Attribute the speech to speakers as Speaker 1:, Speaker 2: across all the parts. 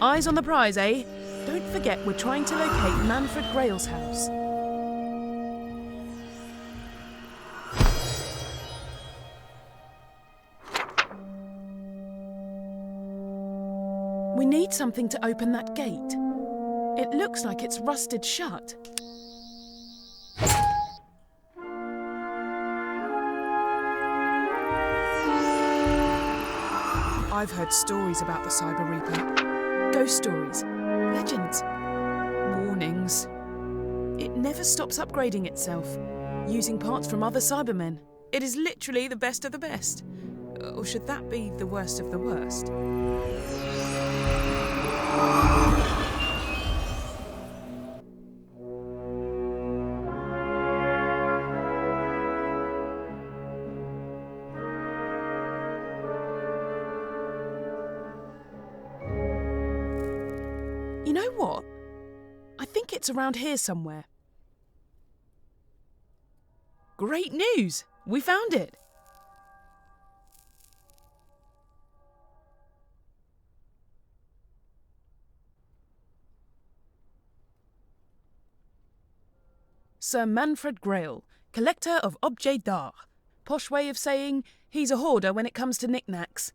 Speaker 1: Eyes on the prize, eh? Don't forget we're trying to locate Manfred Grail's house. We need something to open that gate. It looks like it's rusted shut. I've heard stories about the Cyber Reaper. Ghost stories, legends, warnings. It never stops upgrading itself, using parts from other Cybermen. It is literally the best of the best. Or should that be the worst of the worst? You know what? I think it's around here somewhere. Great news! We found it! Sir Manfred Grail, collector of objets d'art. Posh way of saying he's a hoarder when it comes to knickknacks.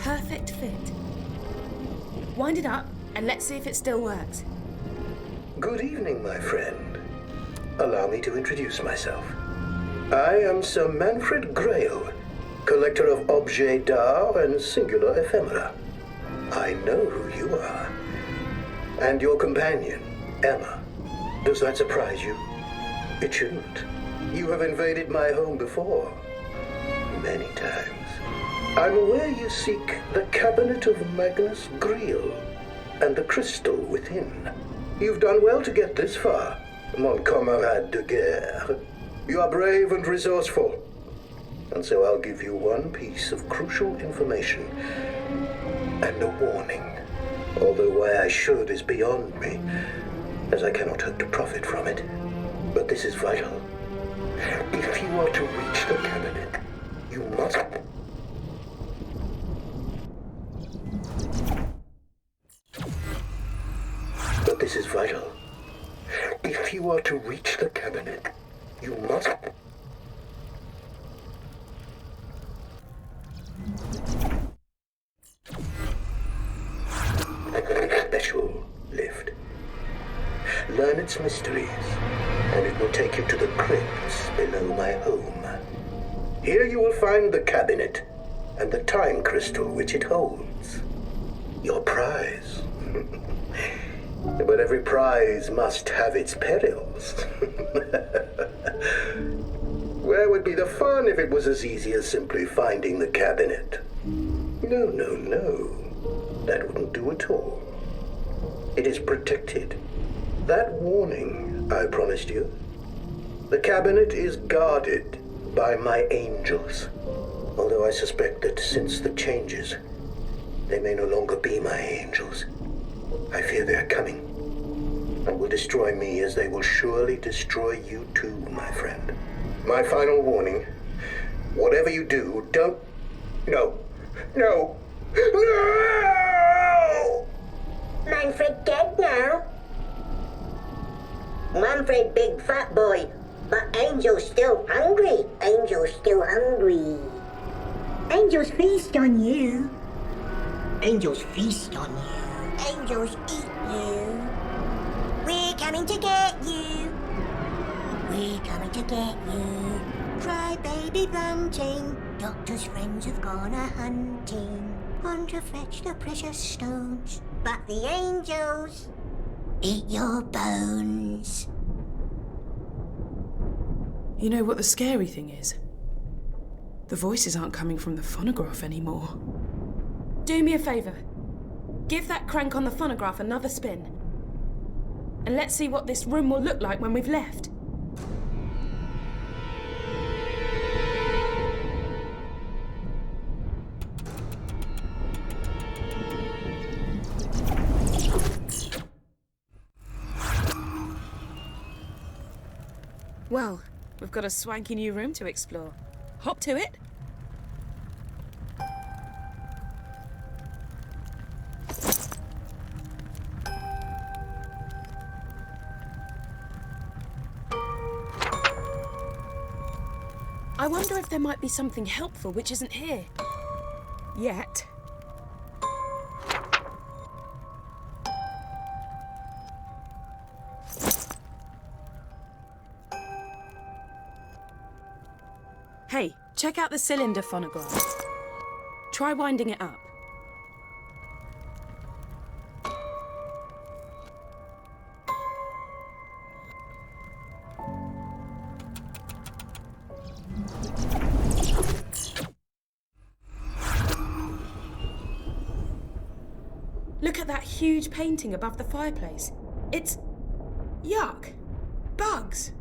Speaker 2: Perfect fit. Wind it up and let's see if it still works.
Speaker 3: Good evening, my friend. Allow me to introduce myself. I am Sir Manfred Grail, collector of objets d'art and singular ephemera. I know who you are. And your companion, Emma. Does that surprise you? It shouldn't. You have invaded my home before. Many times. I'm aware you seek the cabinet of Magnus Greel and the crystal within. You've done well to get this far, mon camarade de guerre. You are brave and resourceful. And so I'll give you one piece of crucial information and a warning. Although why I should is beyond me, as I cannot hope to profit from it. But this is vital. If you are to reach the cabinet, you must... But this is vital. If you are to reach the cabinet, you must... Special lift. Learn its mysteries, and it will take you to the crypts below my home. Here you will find the cabinet, and the time crystal which it holds. Your prize. But every prize must have its perils. Where would be the fun if it was as easy as simply finding the cabinet? No, no, no. That wouldn't do at all. It is protected. That warning I promised you. The cabinet is guarded by my angels. Although I suspect that since the changes, they may no longer be my angels. I fear they are coming, and will destroy me as they will surely destroy you too, my friend. My final warning, whatever you do, don't... No! No! No!
Speaker 4: Manfred dead now? Manfred big fat boy, but Angel's still hungry. Angel's still hungry. Angels feast on you. Angels feast on you. Angels eat you. We can coming to get you. We're coming to get you. Cry baby bunting. Doctor's friends have gone a-hunting. On to fetch the precious stones. But the angels eat your bones.
Speaker 1: You know what the scary thing is? The voices aren't coming from the phonograph anymore.
Speaker 2: Do me a favour. Give that crank on the phonograph another spin. And let's see what this room will look like when we've left.
Speaker 1: Well, we've got a swanky new room to explore. Hop to it.
Speaker 2: I wonder if there might be something helpful which isn't here.
Speaker 1: Yet. Hey, check out the cylinder phonograph. Try winding it up.
Speaker 2: Look at that huge painting above the fireplace. It's... yuck. Bugs.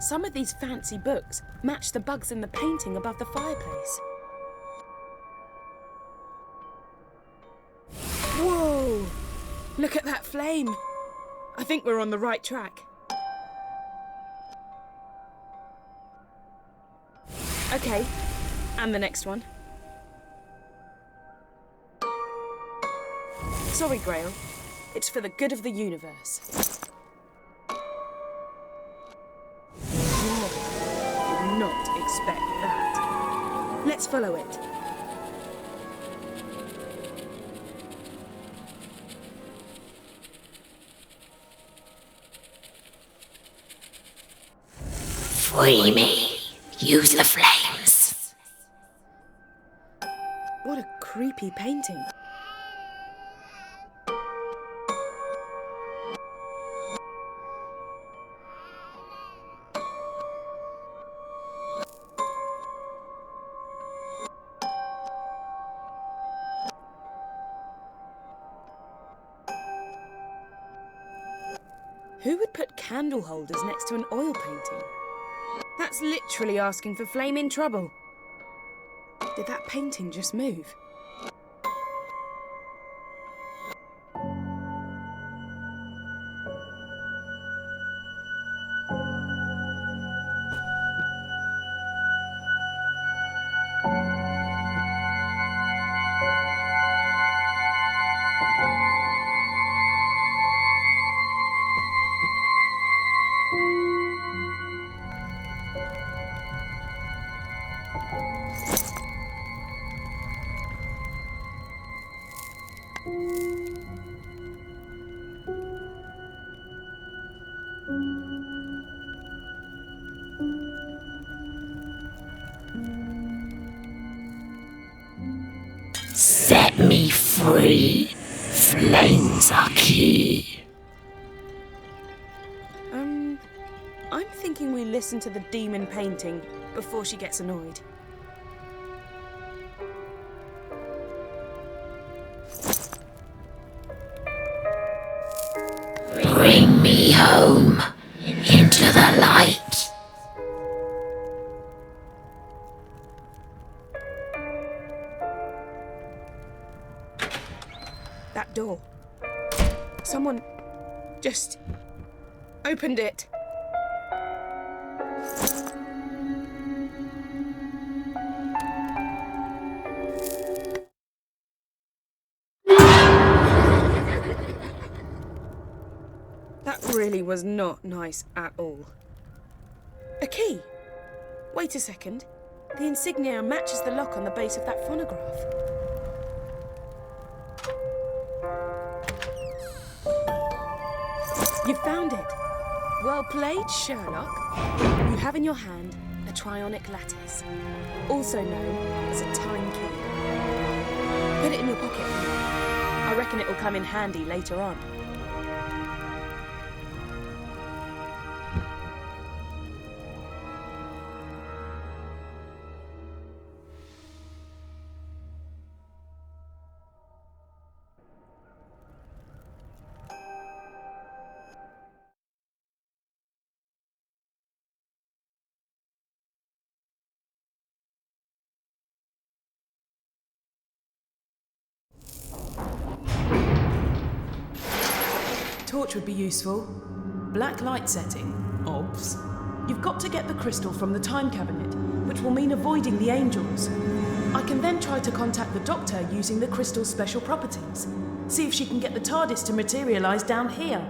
Speaker 2: Some of these fancy books match the bugs in the painting above the fireplace.
Speaker 1: Whoa! Look at that flame. I think we're on the right track.
Speaker 2: Okay, and the next one.
Speaker 1: Sorry, Grail. It's for the good of the universe. Did not expect that. Let's follow it.
Speaker 4: Free me. Use the flames.
Speaker 1: What a creepy painting. Who would put candle holders next to an oil painting? That's literally asking for flaming trouble. Did that painting just move?
Speaker 4: Set me free. Flames are key.
Speaker 1: I'm thinking we listen to the demon painting before she gets annoyed.
Speaker 4: Bring me home into the light.
Speaker 1: That door. Someone
Speaker 2: Just opened it. That really was not nice at all. A key. Wait a second. The insignia matches the lock on the base of that phonograph. You found it. Well played, Sherlock. You have in your hand a trionic lattice, also known as a time key. Put it in your pocket. I reckon it will come in handy later on.
Speaker 1: Torch would be useful. Black light setting, obs. You've got to get the crystal from the time cabinet, which will mean avoiding the angels. I can then try to contact the Doctor using the crystal's special properties. See if she can get the TARDIS to materialise down here.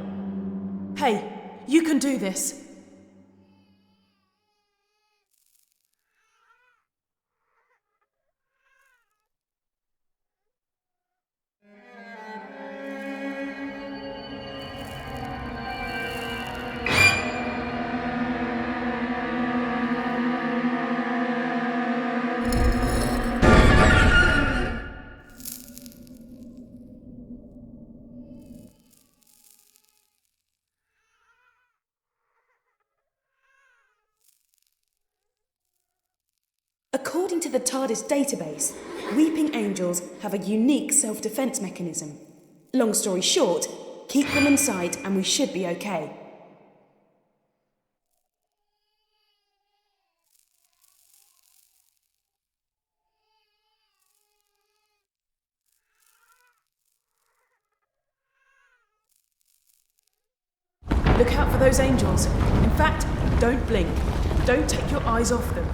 Speaker 1: Hey, you can do this.
Speaker 2: According to the TARDIS database, weeping angels have a unique self-defense mechanism. Long story short, keep them in sight and we should be okay.
Speaker 1: Look out for those angels. In fact, don't blink. Don't take your eyes off them.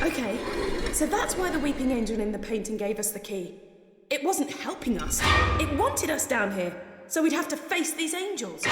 Speaker 2: Okay, so that's why the weeping angel in the painting gave us the key. It wasn't helping us. It wanted us down here, so we'd have to face these angels.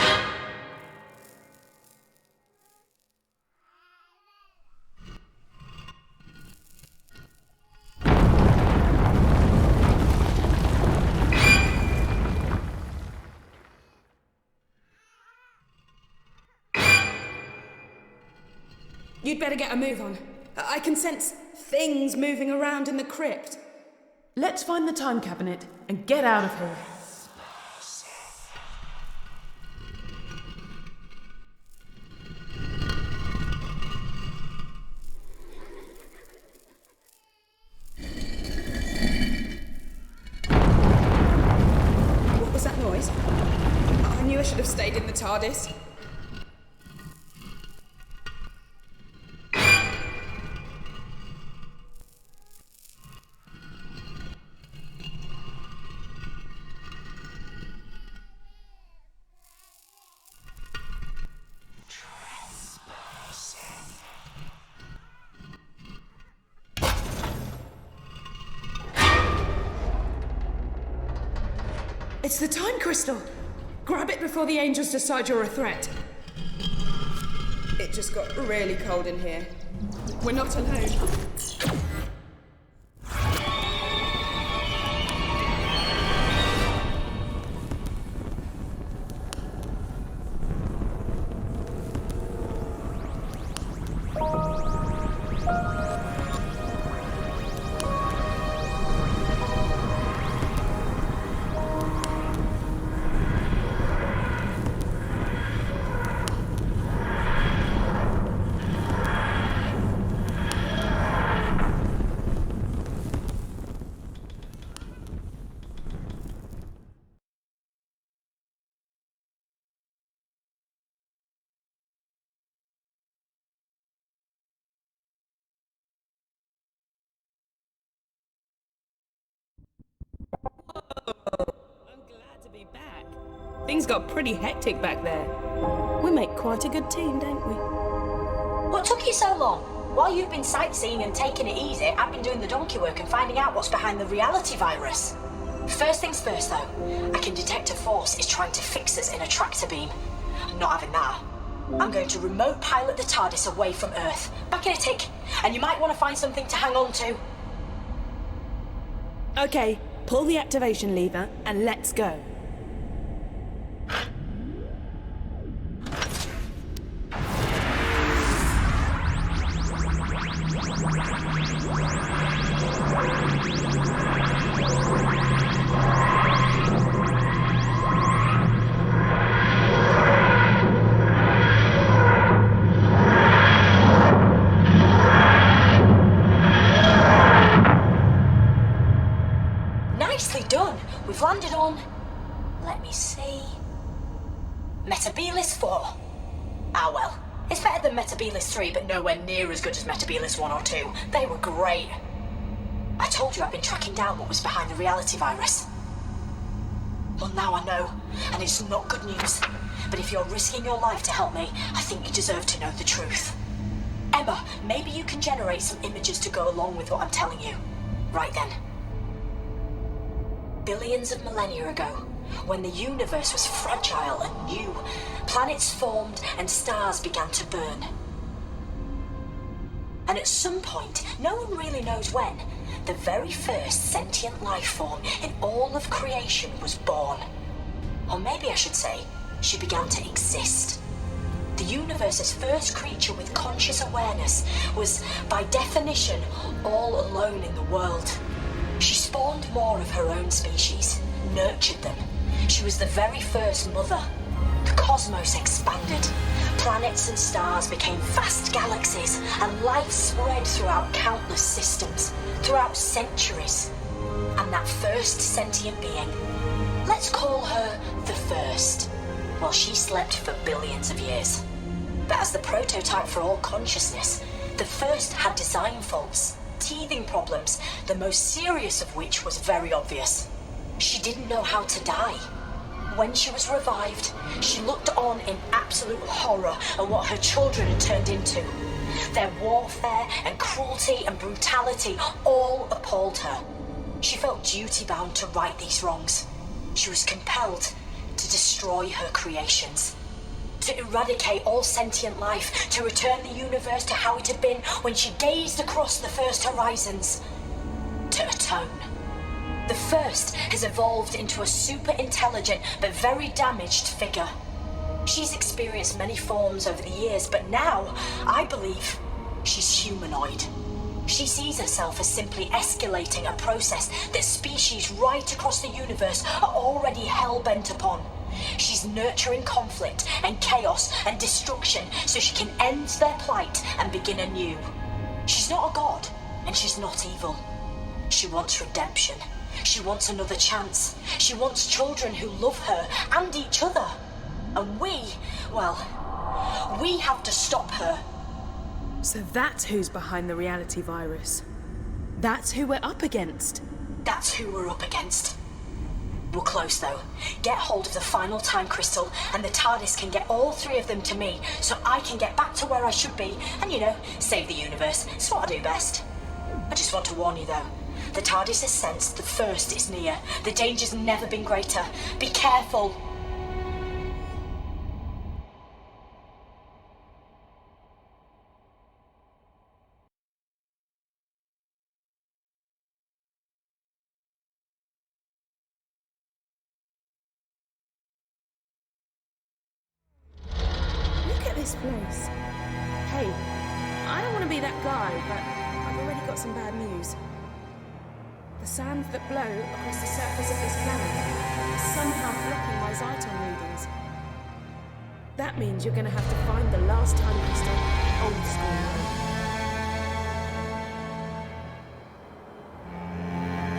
Speaker 2: You'd better get a move on. I can sense things moving around in the crypt.
Speaker 1: Let's find the time cabinet and get out of here.
Speaker 2: What was that noise? I knew I should have stayed in the TARDIS. It's the time crystal! Grab it before the angels decide you're a threat. It just got really cold in here. We're not alone. be back. Things got pretty hectic back there. We make quite a good team, don't we?
Speaker 5: What took you so long? While you've been sightseeing and taking it easy, I've been doing the donkey work and finding out what's behind the reality virus. First things first, though, I can detect a force is trying to fix us in a tractor beam. I'm not having that. I'm going to remote pilot the TARDIS away from Earth. Back in a tick, and you might want to find something to hang on to.
Speaker 2: Okay, pull the activation lever and let's go.
Speaker 5: Nicely done. We've landed on... let me see... Metabilis 4. Ah well, it's better than Metabilis 3, but nowhere near as good as Metabilis 1 or 2. They were great. I told you I've been tracking down what was behind the reality virus. Well, now I know, and it's not good news. But if you're risking your life to help me, I think you deserve to know the truth. Emma, maybe you can generate some images to go along with what I'm telling you. Right then. Billions of millennia ago, when the universe was fragile and new, planets formed and stars began to burn. And at some point, no one really knows when, the very first sentient life form in all of creation was born. Or maybe I should say, she began to exist. The universe's first creature with conscious awareness was, by definition, all alone in the world. She spawned more of her own species, nurtured them. She was the very first mother. The cosmos expanded. Planets and stars became vast galaxies, and life spread throughout countless systems, throughout centuries. And that first sentient being, let's call her the First. Well, she slept for billions of years. But as the prototype for all consciousness, the First had design faults, teething problems, the most serious of which was very obvious. She didn't know how to die. When she was revived, she looked on in absolute horror at what her children had turned into. Their warfare and cruelty and brutality all appalled her. She felt duty-bound to right these wrongs. She was compelled to destroy her creations, to eradicate all sentient life, to return the universe to how it had been when she gazed across the first horizons, to atone. The First has evolved into a super intelligent but very damaged figure. She's experienced many forms over the years, but now, I believe, she's humanoid. She sees herself as simply escalating a process that species right across the universe are already hell-bent upon. She's nurturing conflict and chaos and destruction so she can end their plight and begin anew. She's not a god, and she's not evil. She wants redemption. She wants another chance. She wants children who love her and each other. And we have to stop her.
Speaker 2: So that's who's behind the reality virus. That's who we're up against.
Speaker 5: That's who we're up against. We're close, though. Get hold of the final time crystal, and the TARDIS can get all three of them to me, so I can get back to where I should be, and, save the universe. It's what I do best. I just want to warn you, though. The TARDIS has sensed the First is near. The danger's never been greater. Be careful.
Speaker 2: Look at this place. Hey, I don't want to be that guy, but I've already got some bad news. The sands that blow across the surface of this planet is somehow blocking my Zyton readings. That means you're going to have to find the last time crystal old school way.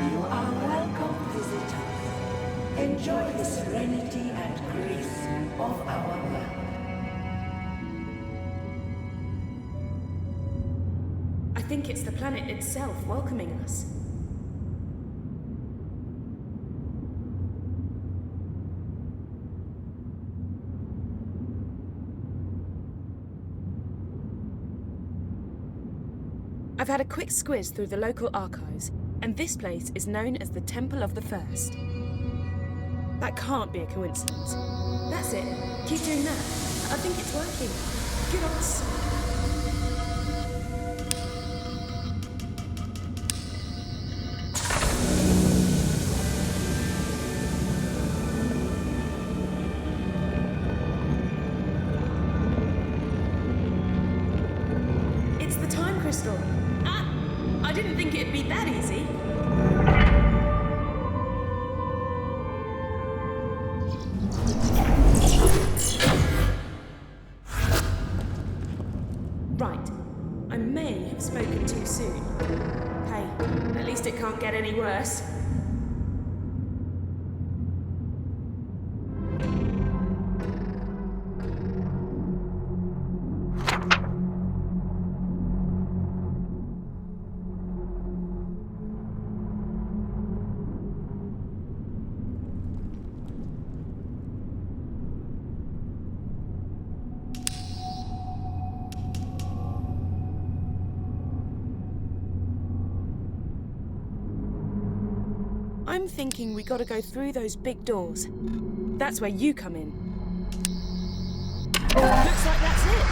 Speaker 6: You are welcome, visitors. Enjoy the serenity and grace of our world.
Speaker 2: I think it's the planet itself welcoming us. I've had a quick squiz through the local archives, and this place is known as the Temple of the First. That can't be a coincidence. That's it. Keep doing that. I think it's working. Good on us. It's the time crystal. I didn't think it'd be that easy. Right. I may have spoken too soon. Hey, at least it can't get any worse. I'm thinking we gotta go through those big doors. That's where you come in. Looks like that's it.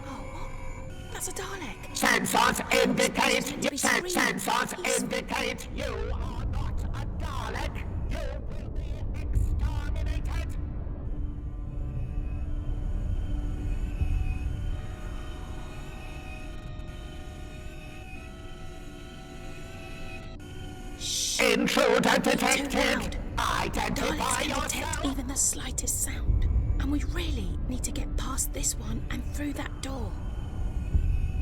Speaker 2: Oh, what? That's a Dalek.
Speaker 7: Sensors indicate
Speaker 2: To
Speaker 7: you.
Speaker 2: be screaming.
Speaker 7: Sensors
Speaker 2: He's-
Speaker 7: indicate you are not a Dalek. You will be exterminated. Intruder detected.
Speaker 2: loud.
Speaker 7: Identify
Speaker 2: Daleks can
Speaker 7: yourself.
Speaker 2: detect even the slightest sound. And we really need to get past this one and through that door.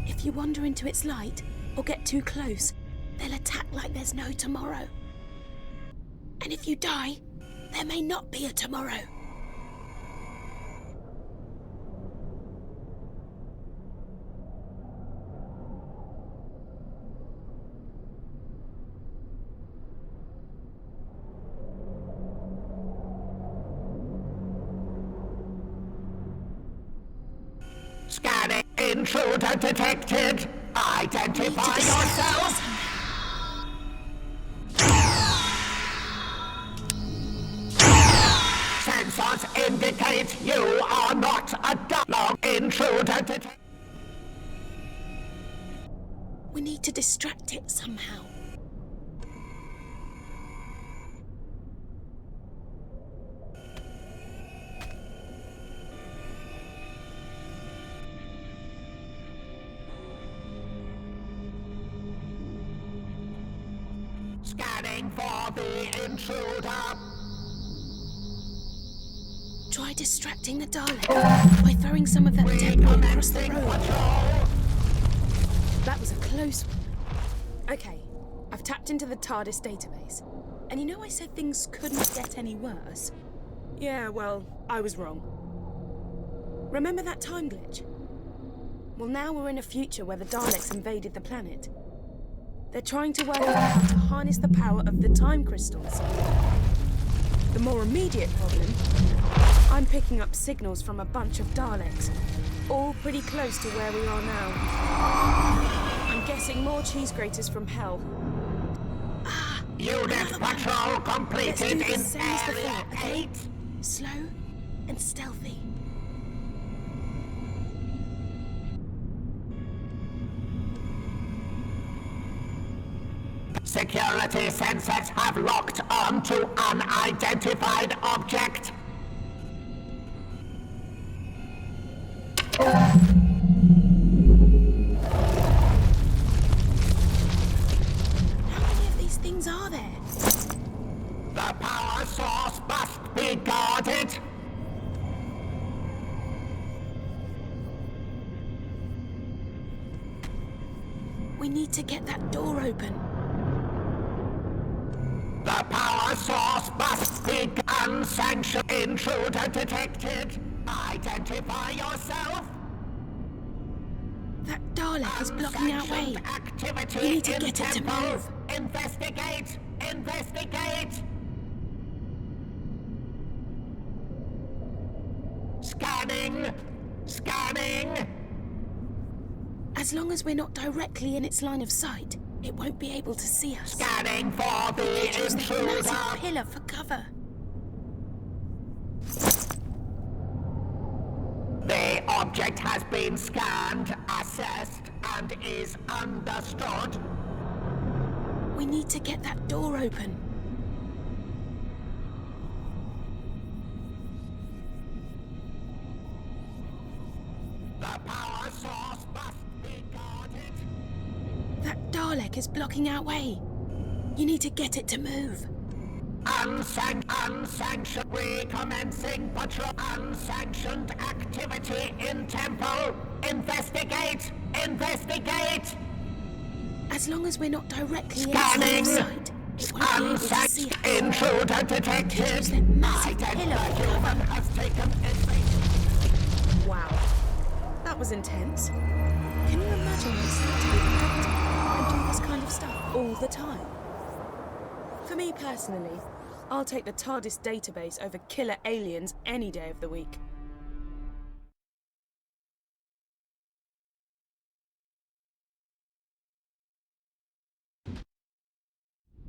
Speaker 2: If you wander into its light or get too close, they'll attack like there's no tomorrow. And if you die, there may not be a tomorrow.
Speaker 7: Scanning. Intruder detected. Identify yourself. Sensors indicate you are not a Dalek. Intruder detected.
Speaker 2: We need to distract it somehow.
Speaker 7: Scanning for the intruder.
Speaker 2: Try distracting the Dalek by throwing some of that debris across the
Speaker 7: Recommencing
Speaker 2: road.
Speaker 7: patrol.
Speaker 2: That was a close one. Okay, I've tapped into the TARDIS database. And you know I said things couldn't get any worse? Yeah, well, I was wrong. Remember that time glitch? Well, now we're in a future where the Daleks invaded the planet. They're trying to work out how to harness the power of the time crystals. The more immediate problem, I'm picking up signals from a bunch of Daleks, all pretty close to where we are now. I'm guessing more cheese graters from hell.
Speaker 7: Unit
Speaker 2: Another one.
Speaker 7: patrol
Speaker 2: Let's do
Speaker 7: completed
Speaker 2: the
Speaker 7: in
Speaker 2: same as
Speaker 7: Area
Speaker 2: before, okay?
Speaker 7: 8.
Speaker 2: Slow and stealthy.
Speaker 7: Security sensors have locked onto unidentified object.
Speaker 2: How many of these things are there?
Speaker 7: The power source must be guarded.
Speaker 2: We need to get that door open.
Speaker 7: The power source must be unsanctioned. Intruder detected. Identify yourself.
Speaker 2: That Dalek is blocking our way.
Speaker 7: Unsanctioned activity
Speaker 2: We need to
Speaker 7: in
Speaker 2: get it to
Speaker 7: temple.
Speaker 2: move.
Speaker 7: Investigate! Investigate! Scanning! Scanning!
Speaker 2: As long as we're not directly in its line of sight, it won't be able to see us.
Speaker 7: Scanning for the
Speaker 2: Use that
Speaker 7: intruder!
Speaker 2: massive pillar for cover.
Speaker 7: The object has been scanned, assessed, and is understood.
Speaker 2: We need to get that door open.
Speaker 7: The power source must be guarded.
Speaker 2: That Dalek is blocking our way. You need to get it to move.
Speaker 7: Unsanctioned recommencing patrol. Unsanctioned activity in temple. Investigate! Investigate!
Speaker 2: As long as we're not directly in its line
Speaker 7: Scanning!
Speaker 2: of sight, it won't be able to see
Speaker 7: Unsanctioned
Speaker 2: us.
Speaker 7: intruder detected.
Speaker 2: Use that massive pillar for
Speaker 7: Human
Speaker 2: cover.
Speaker 7: has taken its
Speaker 2: Wow, that was intense. Can you imagine what it's like to be the Doctor and do this kind of stuff all the time?
Speaker 1: For me personally, I'll take the TARDIS database over killer aliens any day of the week.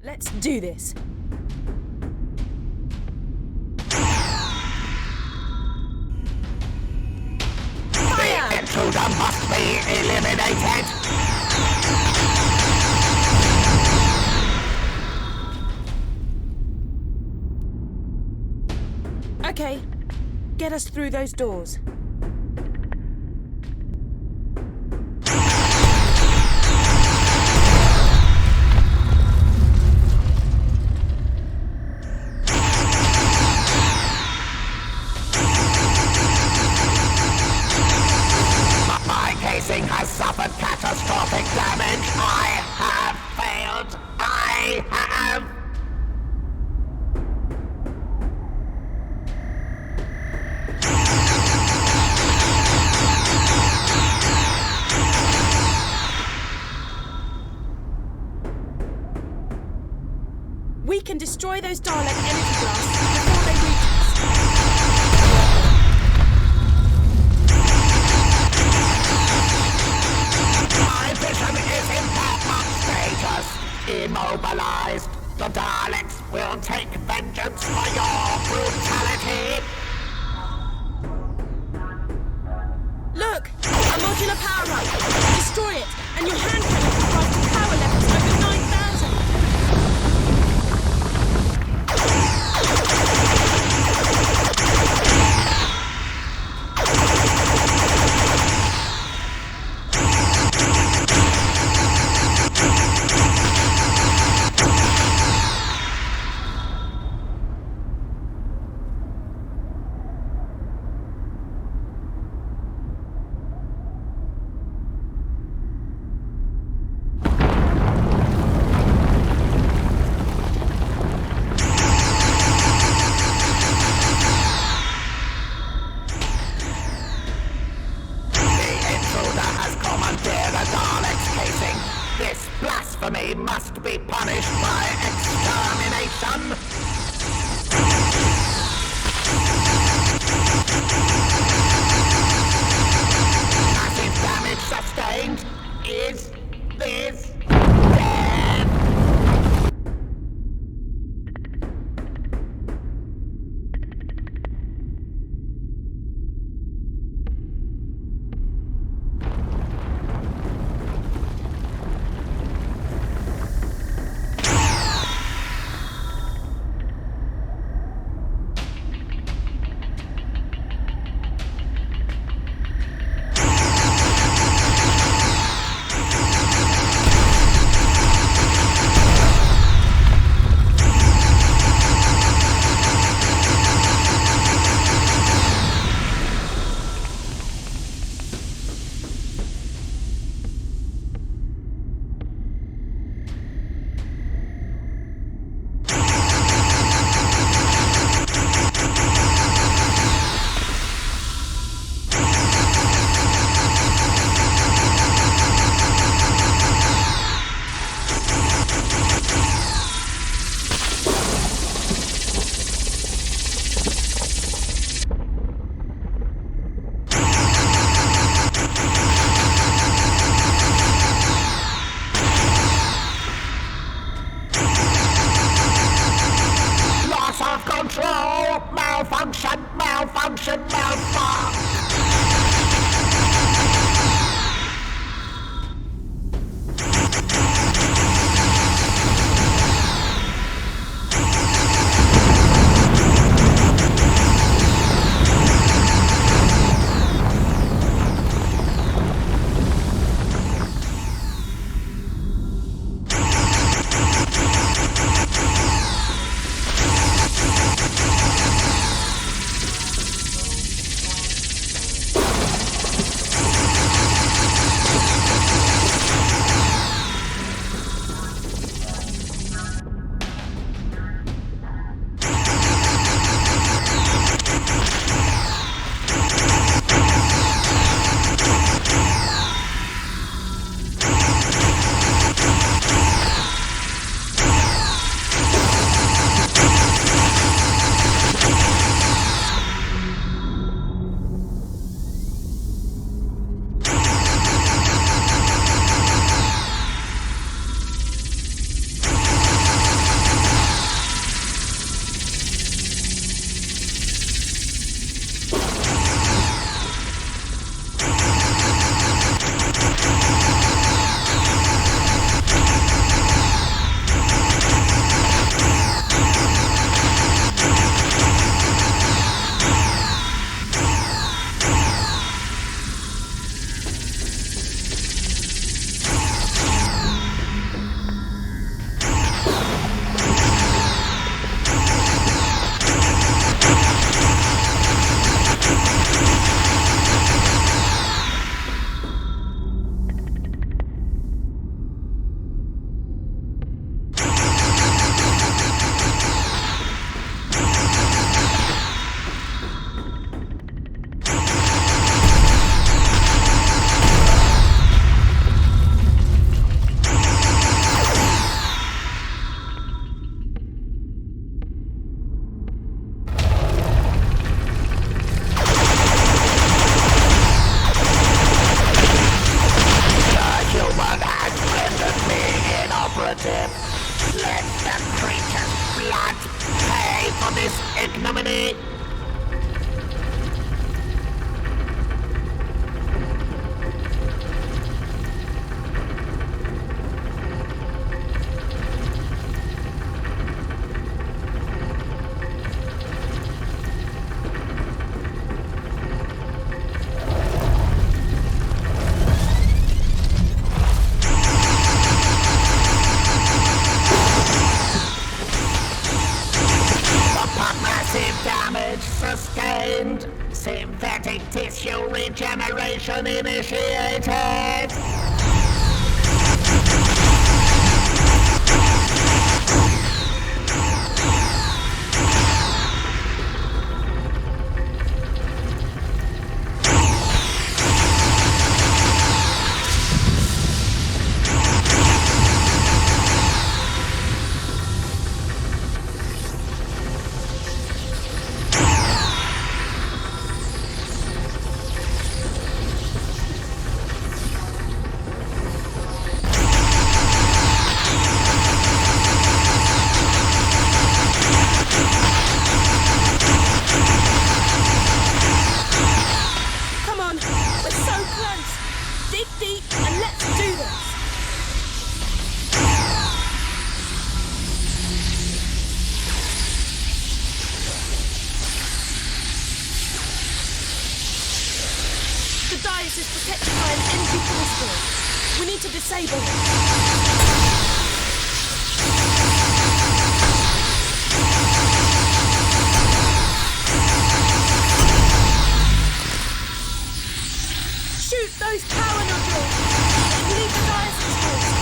Speaker 1: Let's do this.
Speaker 7: The intruder must be eliminated.
Speaker 1: Okay, get us through those doors.
Speaker 7: My casing has suffered catastrophic damage. I have failed. I have.
Speaker 1: We can destroy those Dalek energy blasts before they reach us.
Speaker 7: My vision is impaired. Status immobilized. The Daleks will take vengeance for your brutality.
Speaker 1: Look! A modular power up! Destroy it, and your hand cannon can rise to power levels over 9,000!
Speaker 7: This blasphemy must be punished by extermination. Massive damage sustained. Is this dead? Malfunction, malfunction, malfunction! Let the creature's blood pay for this ignominy! Damage sustained. Synthetic tissue regeneration initiated.
Speaker 2: The dais is protected by an energy force field. We need to disable it. Shoot those power nodules! Leave the dais exposed.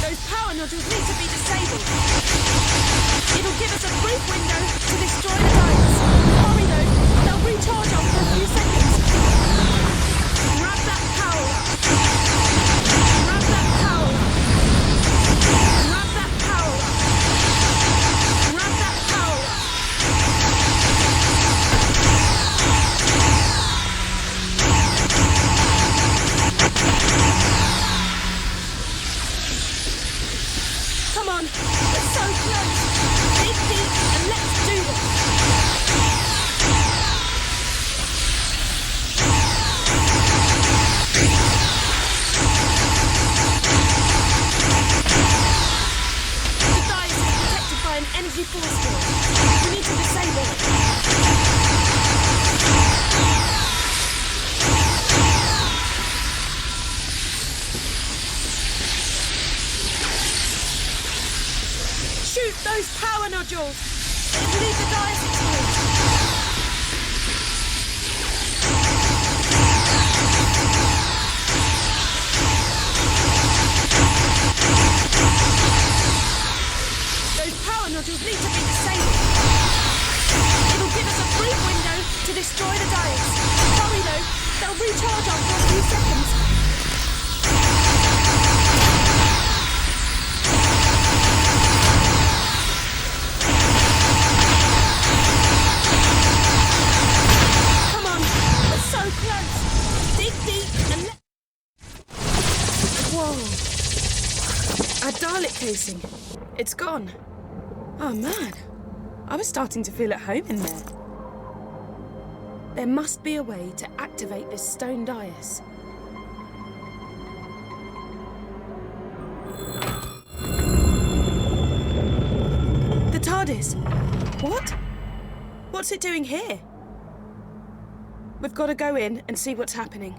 Speaker 2: Those power nodules need to be disabled. It'll give us a Those power nodules! It'll leave the dais exposed! Those power nodules need to be disabled! It'll give us a brief window to destroy the dais. Hurry though, they'll recharge after a few seconds. Come on, we're so close. Dig deep and let... Whoa. Our Dalek casing. It's gone. Oh man, I was starting to feel at home in there. There must be a way to activate this stone dais. The TARDIS! What? What's it doing here? We've got to go in and see what's happening.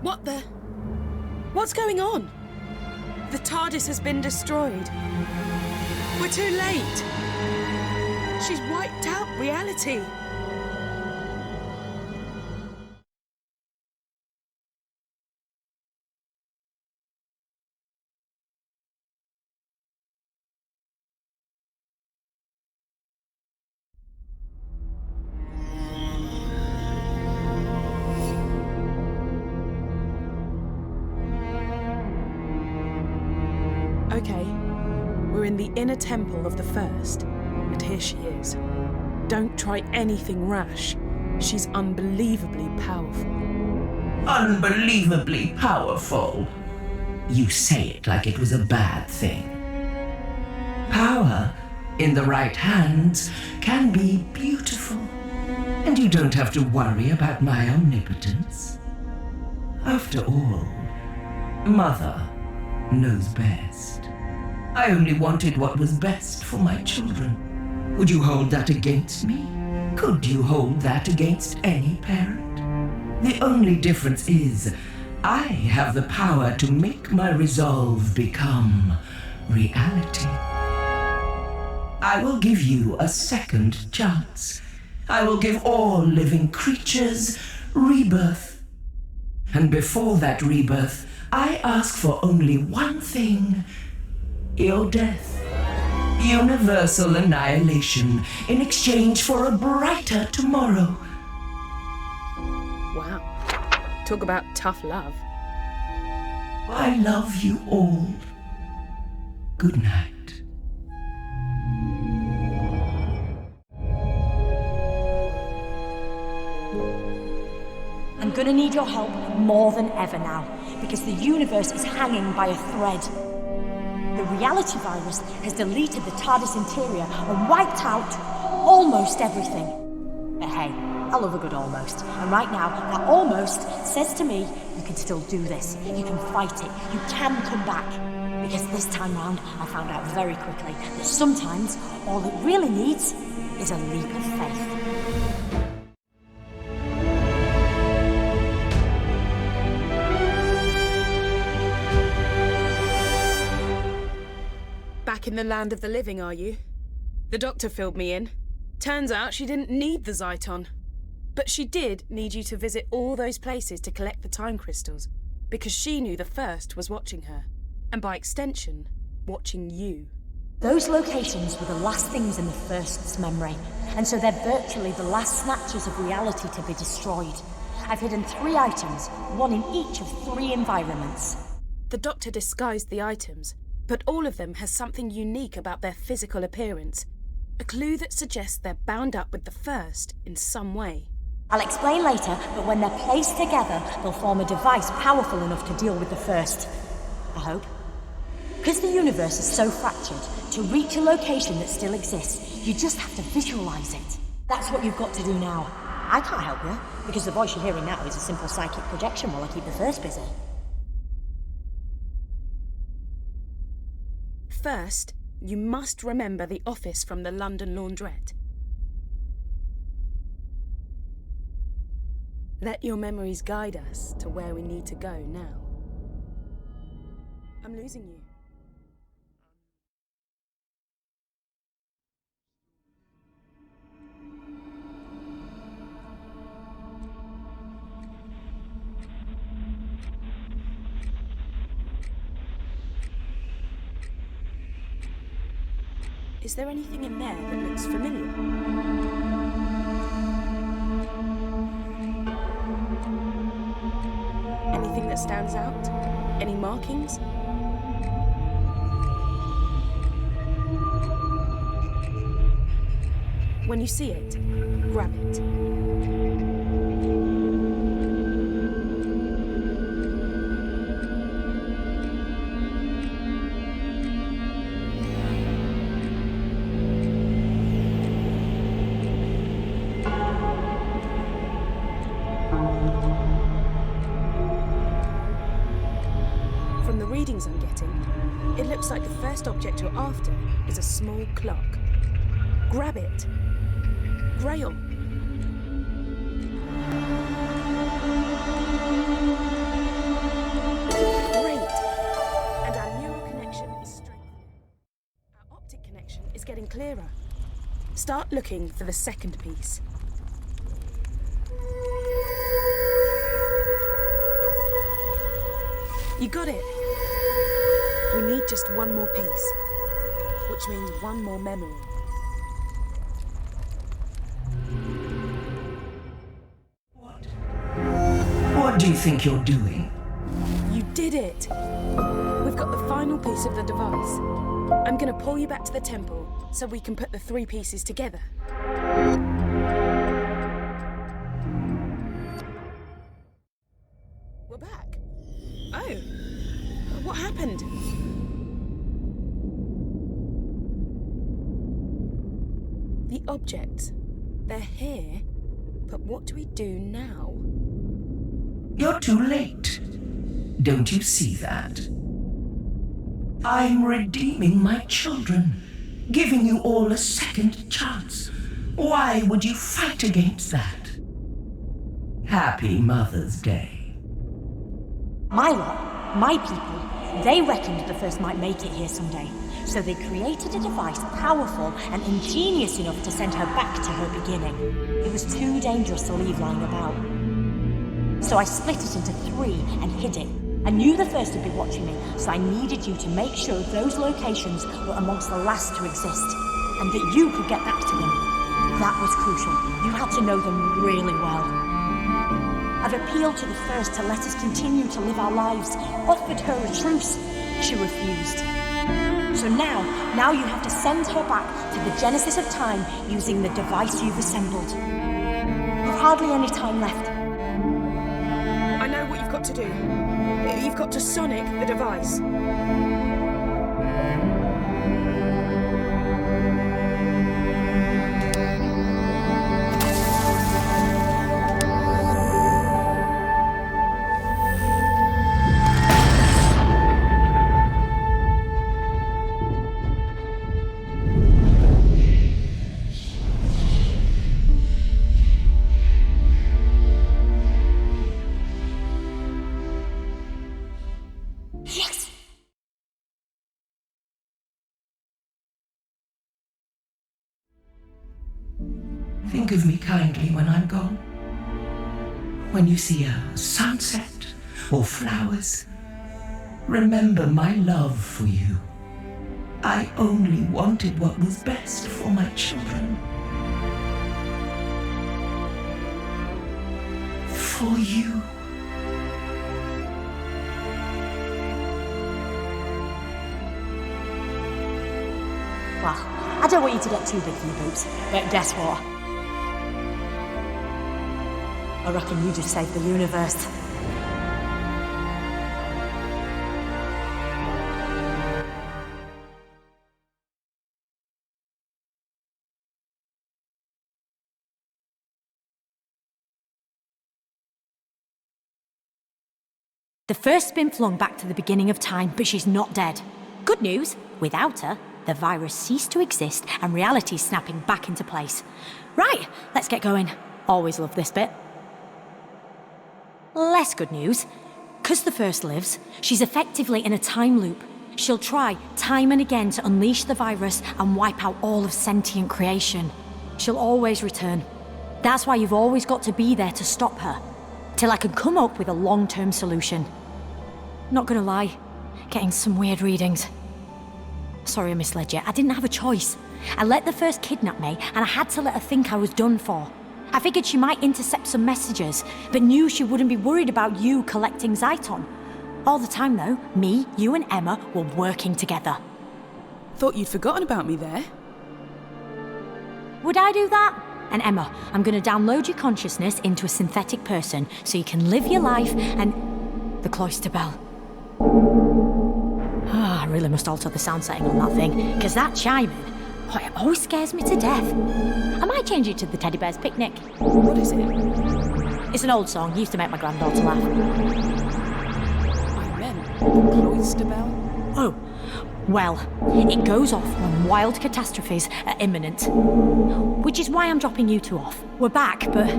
Speaker 2: What the... What's going on? The TARDIS has been destroyed. We're too late. She's wiped out reality. Okay, we're in the inner temple of the First, and here she is. Don't try anything rash. She's unbelievably powerful.
Speaker 8: Unbelievably powerful? You say it like it was a bad thing. Power, in the right hands, can be beautiful. And you don't have to worry about my omnipotence. After all, Mother knows best. I only wanted what was best for my children. Would you hold that against me? Could you hold that against any parent? The only difference is, I have the power to make my resolve become reality. I will give you a second chance. I will give all living creatures rebirth. And before that rebirth, I ask for only one thing: your death. Universal annihilation in exchange for a brighter tomorrow.
Speaker 2: Wow. Talk about tough love.
Speaker 8: I love you all. Good night.
Speaker 5: I'm gonna need your help more than ever now, because the universe is hanging by a thread. The reality virus has deleted the TARDIS interior and wiped out almost everything. But hey, I love a good almost. And right now, that almost says to me, you can still do this. You can fight it. You can come back. Because this time round, I found out very quickly that sometimes all it really needs is a leap of faith.
Speaker 2: Back in the land of the living, are you? The doctor filled me in. Turns out she didn't need the Zyton. But she did need you to visit all those places to collect the time crystals, because she knew the First was watching her, and by extension, watching you.
Speaker 5: Those locations were the last things in the First's memory, and so they're virtually the last snatches of reality to be destroyed. I've hidden 3 items, one in each of 3 environments.
Speaker 2: The doctor disguised the items, but all of them has something unique about their physical appearance. A clue that suggests they're bound up with the First in some way.
Speaker 5: I'll explain later, but when they're placed together, they'll form a device powerful enough to deal with the First. I hope. Because the universe is so fractured, to reach a location that still exists, you just have to visualize it. That's what you've got to do now. I can't help you, because the voice you're hearing now is a simple psychic projection while I keep the First busy.
Speaker 2: First, you must remember the office from the London Laundrette. Let your memories guide us to where we need to go now. I'm losing you. Is there anything in there that looks familiar? Anything that stands out? Any markings? When you see it, grab it. From the readings I'm getting, it looks like the first object you're after is a small clock. Grab it. Grail. Great. And our neural connection is strengthening. Our optic connection is getting clearer. Start looking for the second piece. You got it. We need just one more piece, which means one more memory.
Speaker 8: What do you think you're doing?
Speaker 2: You did it! We've got the final piece of the device. I'm gonna pull you back to the temple so we can put the three pieces together. We're back. Oh, what happened? The objects, they're here, but what do we do now?
Speaker 8: You're too late. Don't you see that? I'm redeeming my children, giving you all a second chance. Why would you fight against that? Happy Mother's Day.
Speaker 5: My lot, my people, they reckoned the first might make it here someday. So they created a device powerful and ingenious enough to send her back to her beginning. It was too dangerous to leave lying about. So I split it into three and hid it. I knew the first would be watching me, so I needed you to make sure those locations were amongst the last to exist, and that you could get back to them. That was crucial. You had to know them really well. I've appealed to the first to let us continue to live our lives, offered her a truce. She refused. So now you have to send her back to the genesis of time using the device you've assembled. You've hardly any time left.
Speaker 2: I know what you've got to do. You've got to sonic the device.
Speaker 5: Yes!
Speaker 8: Think of me kindly when I'm gone. When you see a sunset or flowers, remember my love for you. I only wanted what was best for my children. For you.
Speaker 5: Well, I don't want you to get too big for your boots, but guess what? I reckon you just saved the universe. The first's been flung back to the beginning of time, but she's not dead. Good news, without her, the virus ceased to exist and reality's snapping back into place. Right, let's get going. Always love this bit. Less good news. 'Cause the First lives, she's effectively in a time loop. She'll try time and again to unleash the virus and wipe out all of sentient creation. She'll always return. That's why you've always got to be there to stop her, till I can come up with a long-term solution. Not gonna lie, getting some weird readings. Sorry I misled you, I didn't have a choice. I let the First kidnap me, and I had to let her think I was done for. I figured she might intercept some messages, but knew she wouldn't be worried about you collecting Zyton. All the time though, me, you and Emma were working together.
Speaker 1: Thought you'd forgotten about me there.
Speaker 5: Would I do that? And Emma, I'm gonna download your consciousness into a synthetic person so you can live your life and... The cloister bell. I really must alter the sound setting on that thing, because that chiming, it always scares me to death. I might change it to the Teddy Bear's Picnic.
Speaker 1: What is it?
Speaker 5: It's an old song, used to make my granddaughter laugh.
Speaker 1: I meant the cloister bell.
Speaker 5: Oh, well, it goes off when wild catastrophes are imminent. Which is why I'm dropping you two off. We're back, but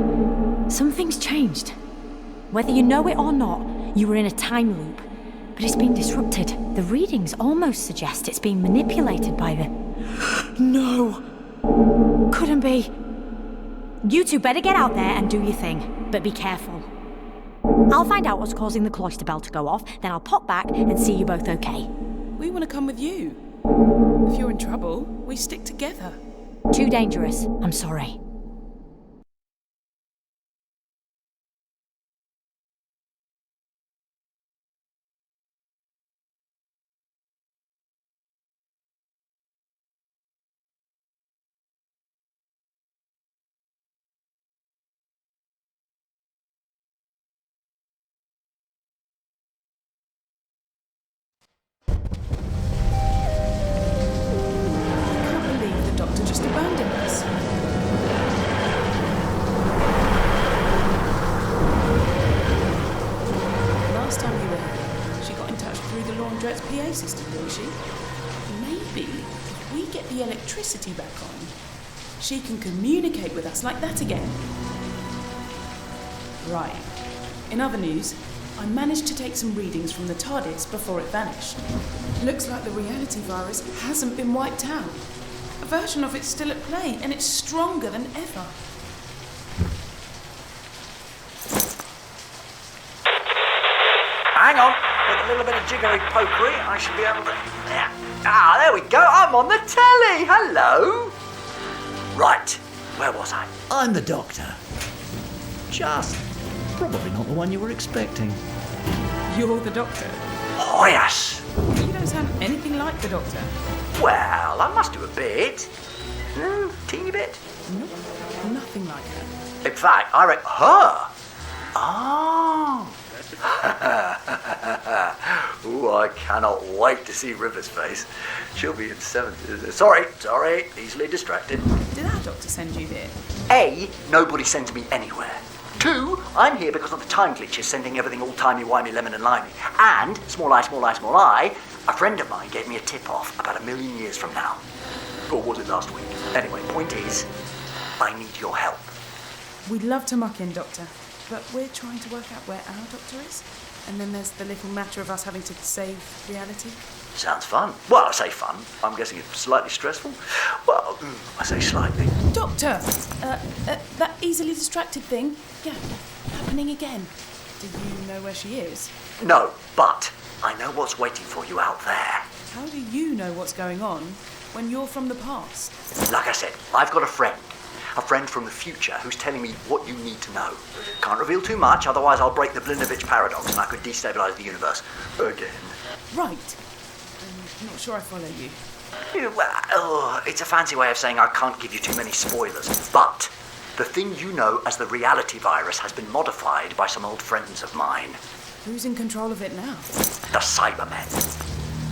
Speaker 5: something's changed. Whether you know it or not, you were in a time loop. But it's been disrupted. The readings almost suggest it's being manipulated by the... No! Couldn't be. You two better get out there and do your thing, but be careful. I'll find out what's causing the cloister bell to go off, then I'll pop back and see you both okay.
Speaker 1: We want to come with you. If you're in trouble, we stick together.
Speaker 5: Too dangerous. I'm sorry.
Speaker 1: Just abandoned us. Last time you were here, she got in touch through the laundrette's PA system, didn't she? Maybe if we get the electricity back on, she can communicate with us like that again. Right. In other news, I managed to take some readings from the TARDIS before it vanished. Looks like the reality virus hasn't been wiped out. A version of it's still at play, and it's stronger than ever.
Speaker 9: Hang on, with a little bit of jiggery pokery, I should be able to... Yeah. Ah, there we go, I'm on the telly, hello! Right, where was I?
Speaker 10: I'm the Doctor. Just probably not the one you were expecting.
Speaker 1: You're the Doctor?
Speaker 9: Oh, yes!
Speaker 1: You don't sound anything like the Doctor.
Speaker 9: Well, I must do a bit. Teeny bit.
Speaker 1: Nope, nothing like her.
Speaker 9: In fact, I reckon... Her? Oh. Ooh, I cannot wait to see River's face. She'll be in 7th. Sorry, easily distracted.
Speaker 1: Did our Doctor send you here?
Speaker 9: A, nobody sends me anywhere. 2, I'm here because of the time glitches sending everything all timey-wimey, lemon and limey. And, small eye, a friend of mine gave me a tip-off about 1,000,000 years from now. Or was it last week? Anyway, point is, I need your help.
Speaker 1: We'd love to muck in, Doctor, but we're trying to work out where our Doctor is. And then there's the little matter of us having to save reality.
Speaker 9: Sounds fun. Well, I say fun. I'm guessing it's slightly stressful. Well, I say slightly.
Speaker 1: Doctor! That easily distracted thing. Yeah, happening again. Do you know where she is?
Speaker 9: No, but I know what's waiting for you out there.
Speaker 1: How do you know what's going on when you're from the past?
Speaker 9: Like I said, I've got a friend from the future who's telling me what you need to know. Can't reveal too much, otherwise I'll break the Blinovitch paradox and I could destabilise the universe again.
Speaker 1: Right. I'm not sure I follow you.
Speaker 9: Well, it's a fancy way of saying I can't give you too many spoilers, but the thing you know as the reality virus has been modified by some old friends of mine.
Speaker 1: Who's in control of it now?
Speaker 9: The Cybermen.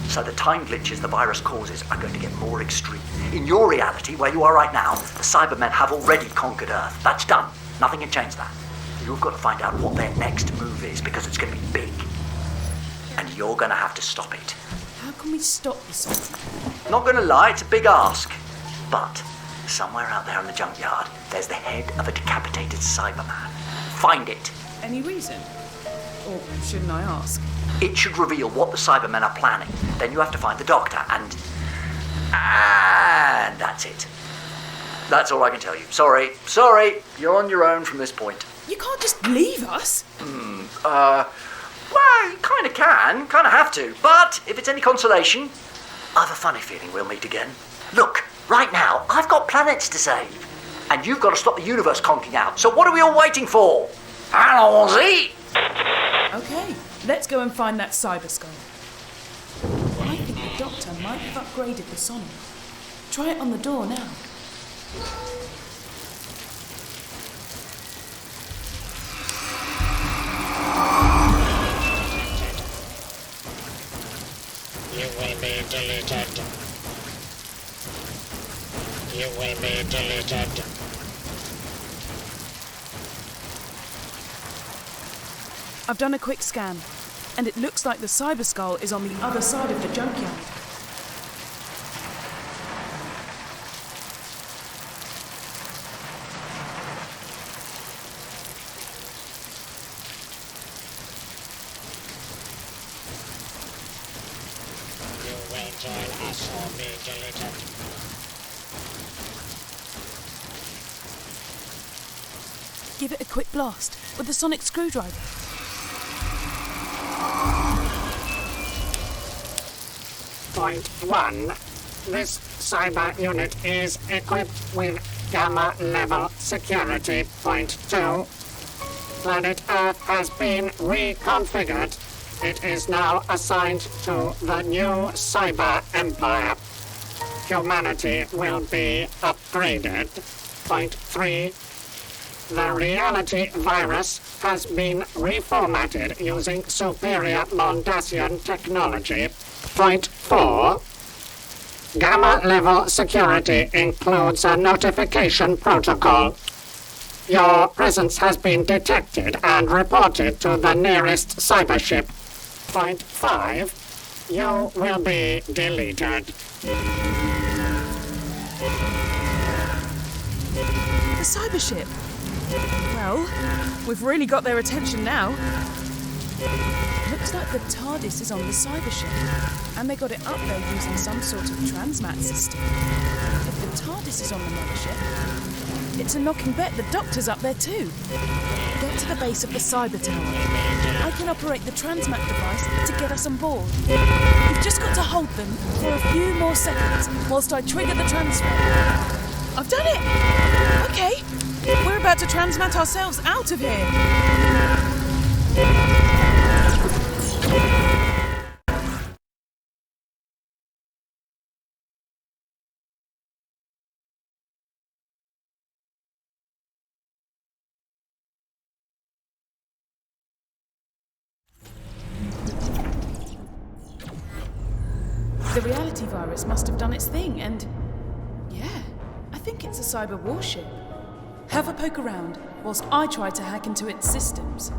Speaker 9: So the time glitches the virus causes are going to get more extreme. In your reality, where you are right now, the Cybermen have already conquered Earth. That's done. Nothing can change that. You've got to find out what their next move is, because it's going to be big. And you're going to have to stop it.
Speaker 1: How can we stop the Cybermen?
Speaker 9: Not going to lie, it's a big ask. But somewhere out there in the junkyard, there's the head of a decapitated Cyberman. Find it.
Speaker 1: Any reason? Or shouldn't I ask?
Speaker 9: It should reveal what the Cybermen are planning. Then you have to find the Doctor, and that's it. That's all I can tell you. Sorry, you're on your own from this point.
Speaker 1: You can't just leave us.
Speaker 9: Well, you kind of can, kind of have to. But if it's any consolation, I have a funny feeling we'll meet again. Look, right now, I've got planets to save. And you've got to stop the universe conking out. So what are we all waiting for? Allons-y!
Speaker 1: Okay, let's go and find that cyber skull. I think the Doctor might have upgraded the sonic. Try it on the door now.
Speaker 11: You will be deleted. You will be deleted.
Speaker 1: I've done a quick scan, and it looks like the cyber skull is on the other side of the junkyard.
Speaker 11: You will join us or be deleted.
Speaker 1: Give it a quick blast with the sonic screwdriver.
Speaker 11: Point 1. This cyber unit is equipped with Gamma level security. Point 2. Planet Earth has been reconfigured. It is now assigned to the new Cyber Empire. Humanity will be upgraded. Point 3. The reality virus has been reformatted using superior Mondasian technology. Point 4. Gamma level security includes a notification protocol. Your presence has been detected and reported to the nearest cybership. Point 5. You will be deleted.
Speaker 1: The cyber ship. Well, we've really got their attention now. Looks like the TARDIS is on the cyber ship, and they got it up there using some sort of transmat system. If the TARDIS is on the mothership, it's a knocking bet the Doctor's up there too. Get to the base of the cyber tower. I can operate the transmat device to get us on board. You've just got to hold them for a few more seconds whilst I trigger the transfer. I've done it! Okay, we're about to transmat ourselves out of here. The reality virus must have done its thing, and yeah, I think it's a cyber warship. Have a poke around whilst I try to hack into its systems.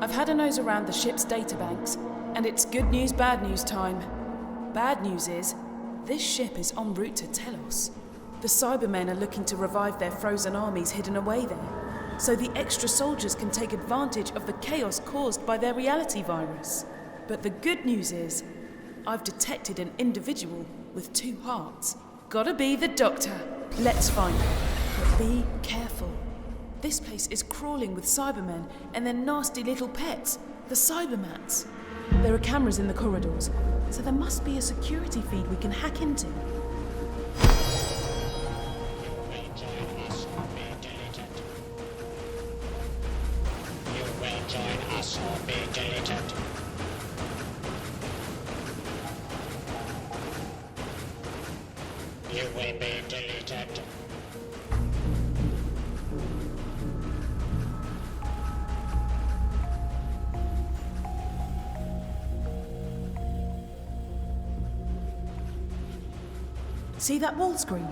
Speaker 1: I've had a nose around the ship's databanks, and it's good news, bad news time. Bad news is, this ship is en route to Telos. The Cybermen are looking to revive their frozen armies hidden away there, so the extra soldiers can take advantage of the chaos caused by their reality virus. But the good news is, I've detected an individual with 2 hearts. Gotta be the Doctor. Let's find him. But be careful. This place is crawling with Cybermen and their nasty little pets, the Cybermats. There are cameras in the corridors, so there must be a security feed we can hack into.
Speaker 11: You will join us or be deleted. You will be deleted.
Speaker 1: See that wall screen?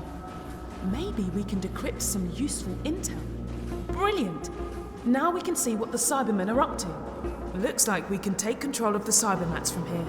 Speaker 1: Maybe we can decrypt some useful intel. Brilliant! Now we can see what the Cybermen are up to. Looks like we can take control of the Cybermats from here.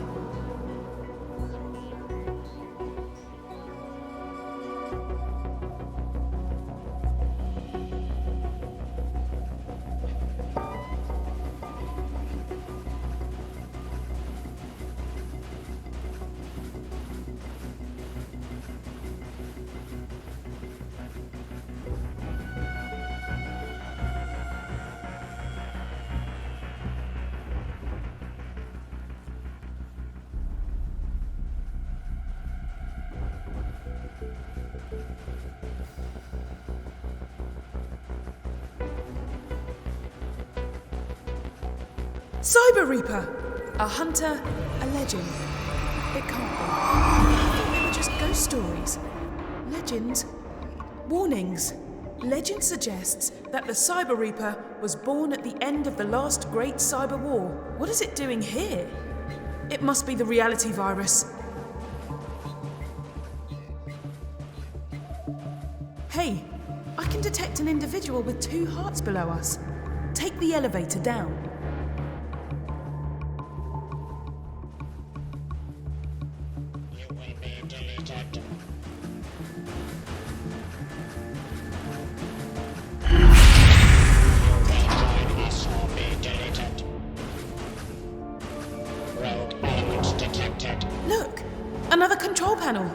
Speaker 1: Cyber Reaper! A hunter, a legend. It can't be. I thought they were just ghost stories. Legends. Warnings. Legend suggests that the Cyber Reaper was born at the end of the last great cyber war. What is it doing here? It must be the reality virus. Hey, I can detect an individual with 2 hearts below us. Take the elevator down.
Speaker 11: You will be deleted. You will join us or be deleted. Rogue elements detected.
Speaker 1: Look! Another control panel!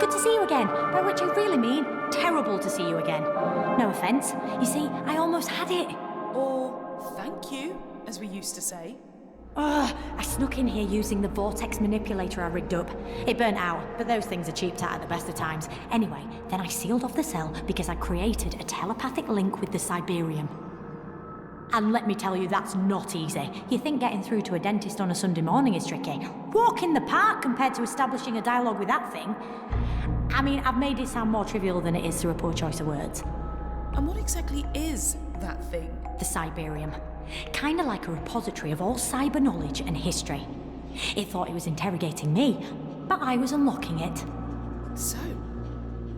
Speaker 12: Good to see you again, by which I really mean terrible to see you again. No offence. You see, I almost had it.
Speaker 1: Or thank you, as we used to say.
Speaker 12: I snuck in here using the vortex manipulator I rigged up. It burnt out, but those things are cheaped out at the best of times. Anyway, then I sealed off the cell because I created a telepathic link with the Cyberium. And let me tell you, that's not easy. You think getting through to a dentist on a Sunday morning is tricky. Walk in the park compared to establishing a dialogue with that thing. I mean, I've made it sound more trivial than it is through a poor choice of words.
Speaker 1: And what exactly is that thing?
Speaker 12: The Cyberium. Kinda like a repository of all cyber knowledge and history. It thought it was interrogating me, but I was unlocking it.
Speaker 1: So,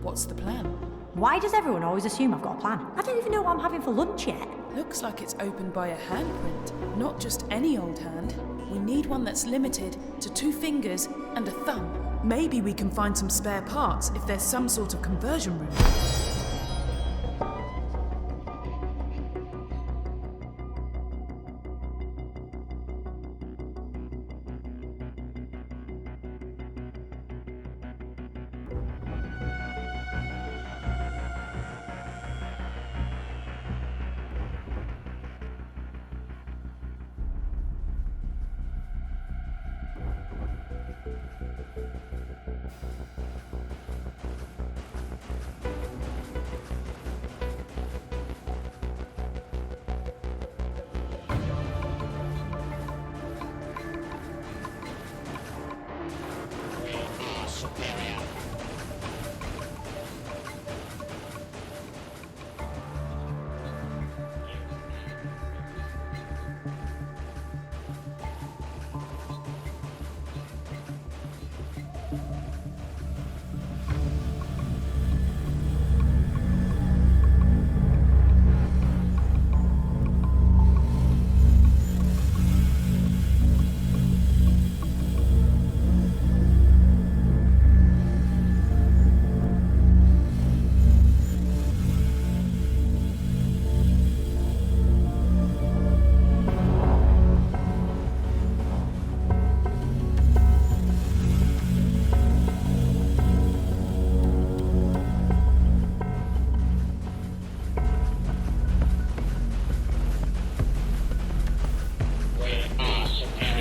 Speaker 1: what's the plan?
Speaker 12: Why does everyone always assume I've got a plan? I don't even know what I'm having for lunch yet.
Speaker 1: Looks like it's opened by a handprint. Not just any old hand. We need one that's limited to 2 fingers and a thumb. Maybe we can find some spare parts if there's some sort of conversion room.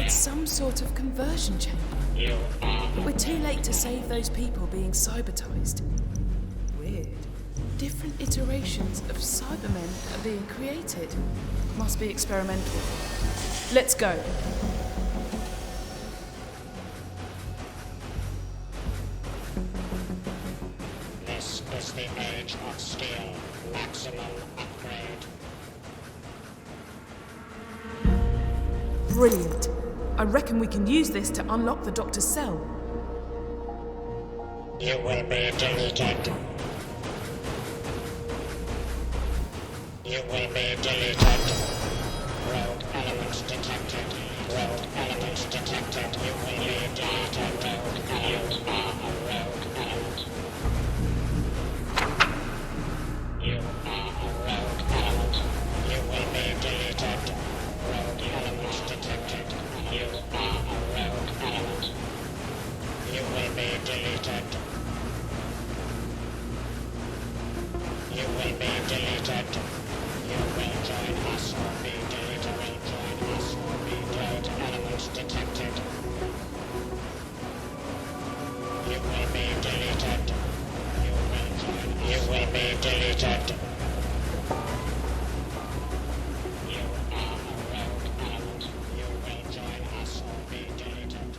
Speaker 1: Some sort of conversion chamber. But we're too late to save those people being cybertized. Weird. Different iterations of Cybermen are being created. Must be experimental. Let's go.
Speaker 11: This is the age of steel. Maximum upgrade.
Speaker 1: Brilliant. I reckon we can use this to unlock the Doctor's cell.
Speaker 11: You will be deleted. You will be deleted. Rogue elements detected. Rogue elements detected. You will be deleted. Rogue elements are a rogue element. You are a rogue element. You will be deleted. You will be deleted. You will join us or be deleted. You will join us or be deleted. Elements detected. You will be deleted. You will join us. You will be deleted. You are a rogue element. You will join us or be deleted.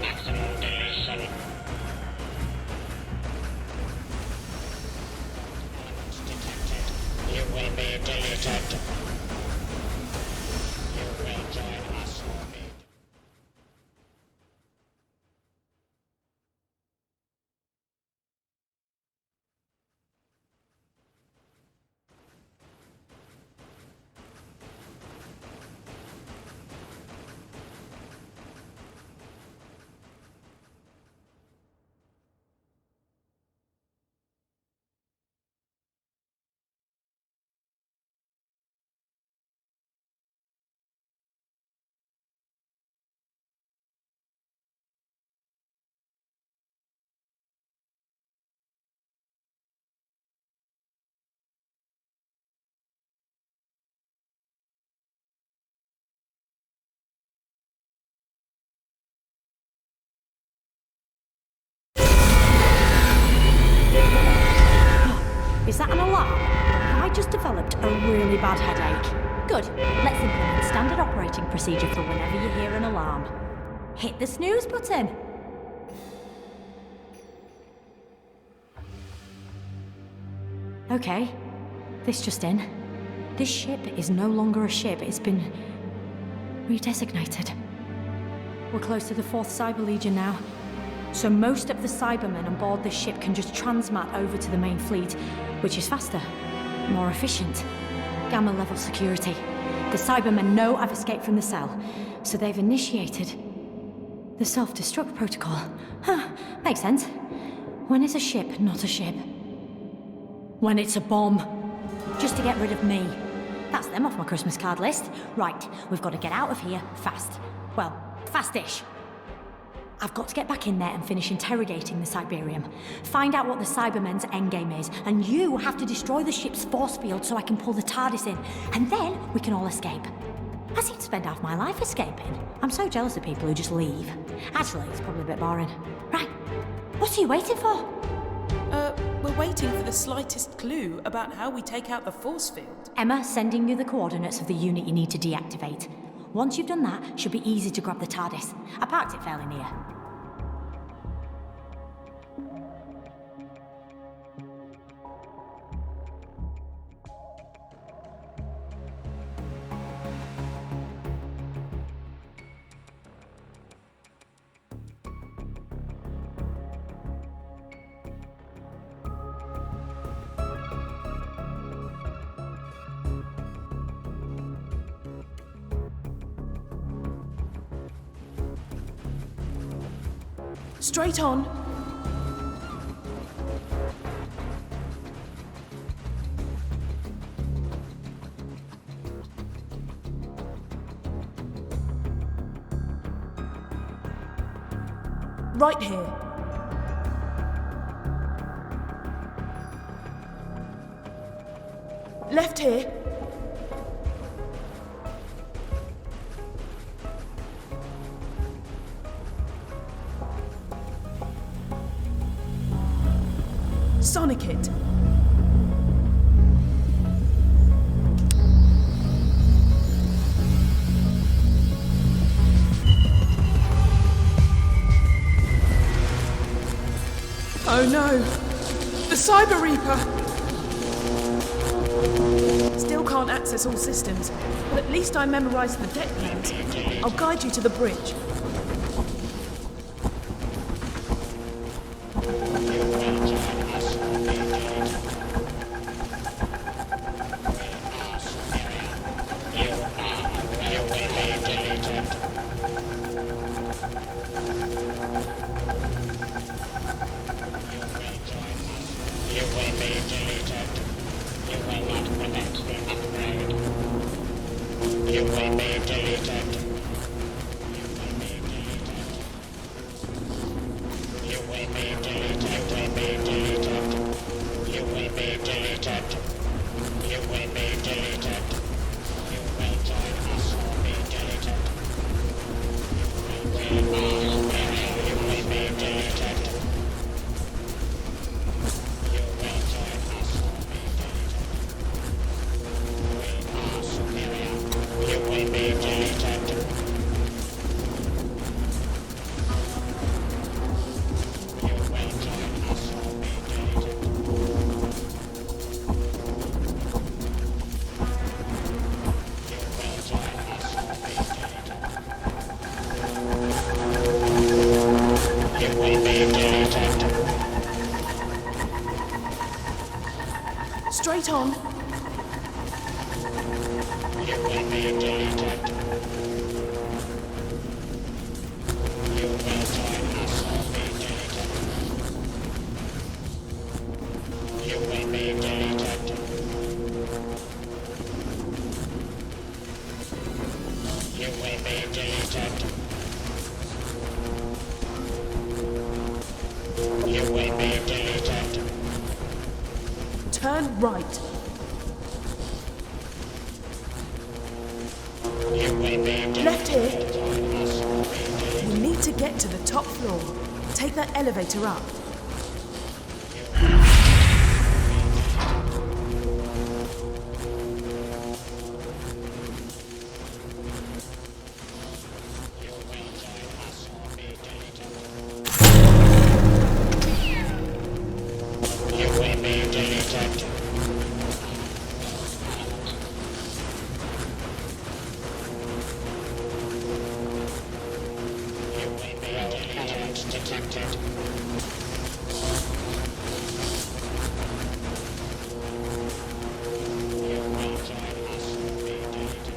Speaker 11: Maximum deletion. Elements detected. You will be deleted. You will join us or be
Speaker 12: Is that an alarm? Have I just developed a really bad headache? Good. Let's implement standard operating procedure for whenever you hear an alarm. Hit the snooze button. Okay. This just in. This ship is no longer a ship. It's been redesignated. We're close to the 4th Cyber Legion now. So most of the Cybermen on board this ship can just transmat over to the main fleet, which is faster, more efficient. Gamma level security. The Cybermen know I've escaped from the cell, so they've initiated the self-destruct protocol. Huh, makes sense. When is a ship not a ship? When it's a bomb. Just to get rid of me. That's them off my Christmas card list. Right, we've got to get out of here fast. Well, fast-ish. I've got to get back in there and finish interrogating the Cyberium. Find out what the Cybermen's endgame is, and you have to destroy the ship's force field so I can pull the TARDIS in, and then we can all escape. I seem to spend half my life escaping. I'm so jealous of people who just leave. Actually, it's probably a bit boring. Right, what are you waiting for?
Speaker 1: We're waiting for the slightest clue about how we take out the force field.
Speaker 12: Emma, sending you the coordinates of the unit you need to deactivate. Once you've done that, it should be easy to grab the TARDIS. I parked it fairly near.
Speaker 1: Straight on. Right here. Left here. Sonic it. Oh no! The Cyber Reaper! Still can't access all systems, but at least I memorized the deck plans. I'll guide you to the bridge.
Speaker 11: You will be deleted. You will be deleted. You will be deleted. You will be deleted. You will be deleted. You will join us or be deleted. You will be deleted. You will join us or be deleted. We are superior. You will be deleted. You will join us or be deleted. You will join us or be deleted. You will be deleted.
Speaker 1: Straight on.
Speaker 11: You will be deleted. You will join us or be deleted. You will be deleted. You will be deleted. You will be deleted.
Speaker 1: Turn right.
Speaker 11: You will be deleted.
Speaker 1: Left here.
Speaker 11: Join us or be deleted.
Speaker 1: We need to get to the top floor. Take that elevator up.
Speaker 11: You will join us or be deleted. You will be deleted. You will be deleted. Detected. You will join us or be deleted.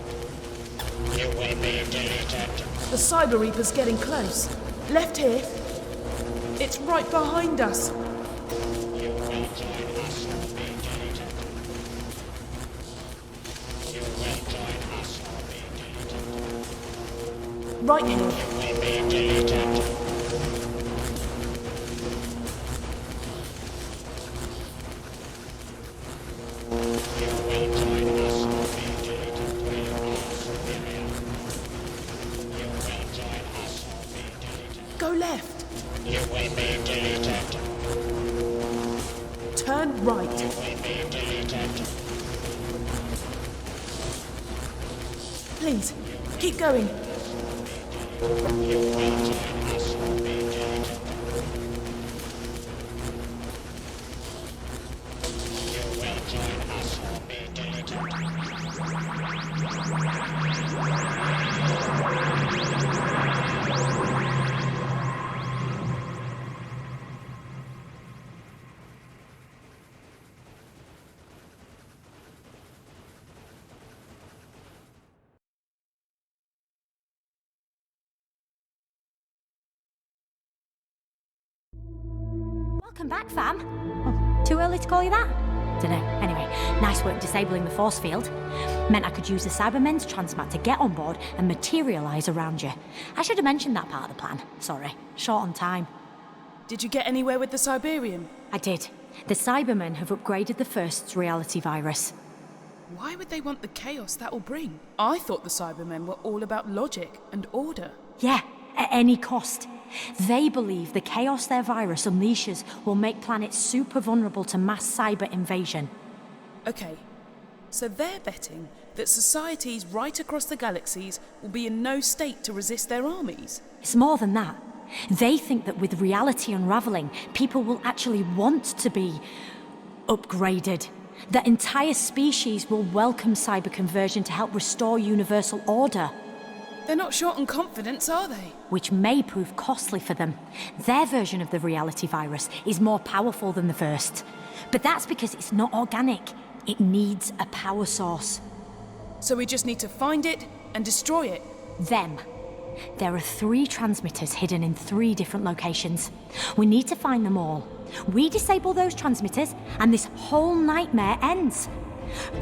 Speaker 11: You will be deleted.
Speaker 1: The Cyber Reaper's getting close. Left here. It's right behind us.
Speaker 11: You will join us or be deleted. You will join us or be deleted.
Speaker 1: Right here.
Speaker 11: You will be deleted. You will join us or be deleted. We are superior. You will join us or be deleted.
Speaker 1: Go left.
Speaker 11: You will be deleted.
Speaker 1: Turn right.
Speaker 11: You will be deleted.
Speaker 1: Please, keep going.
Speaker 11: You will join us or be deleted. You will join us or be deleted.
Speaker 12: Welcome back, fam. Oh, too early to call you that? Dunno. Anyway, nice work disabling the force field. Meant I could use the Cybermen's transmat to get on board and materialise around you. I should have mentioned that part of the plan. Sorry. Short on time.
Speaker 1: Did you get anywhere with the Siberian?
Speaker 12: I did. The Cybermen have upgraded the First's reality virus.
Speaker 1: Why would they want the chaos that will bring? I thought the Cybermen were all about logic and order.
Speaker 12: Yeah, at any cost. They believe the chaos their virus unleashes will make planets super vulnerable to mass cyber invasion.
Speaker 1: Okay, so they're betting that societies right across the galaxies will be in no state to resist their armies.
Speaker 12: It's more than that. They think that with reality unravelling, people will actually want to be upgraded. That entire species will welcome cyber conversion to help restore universal order.
Speaker 1: They're not short on confidence, are they?
Speaker 12: Which may prove costly for them. Their version of the reality virus is more powerful than the First. But that's because it's not organic. It needs a power source.
Speaker 1: So we just need to find it and destroy it.
Speaker 12: Them. There are 3 transmitters hidden in 3 different locations. We need to find them all. We disable those transmitters, and this whole nightmare ends.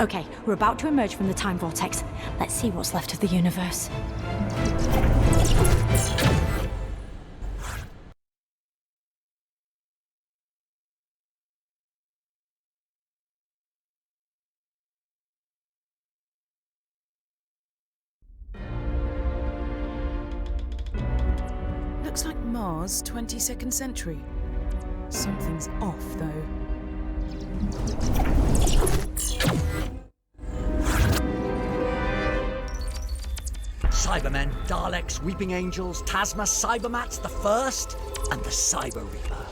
Speaker 12: Okay, we're about to emerge from the time vortex. Let's see what's left of the universe.
Speaker 1: Looks like Mars, 22nd century. Something's off, though.
Speaker 9: Cybermen, Daleks, Weeping Angels, Tasma, Cybermats, the First, and the Cyber Reaper.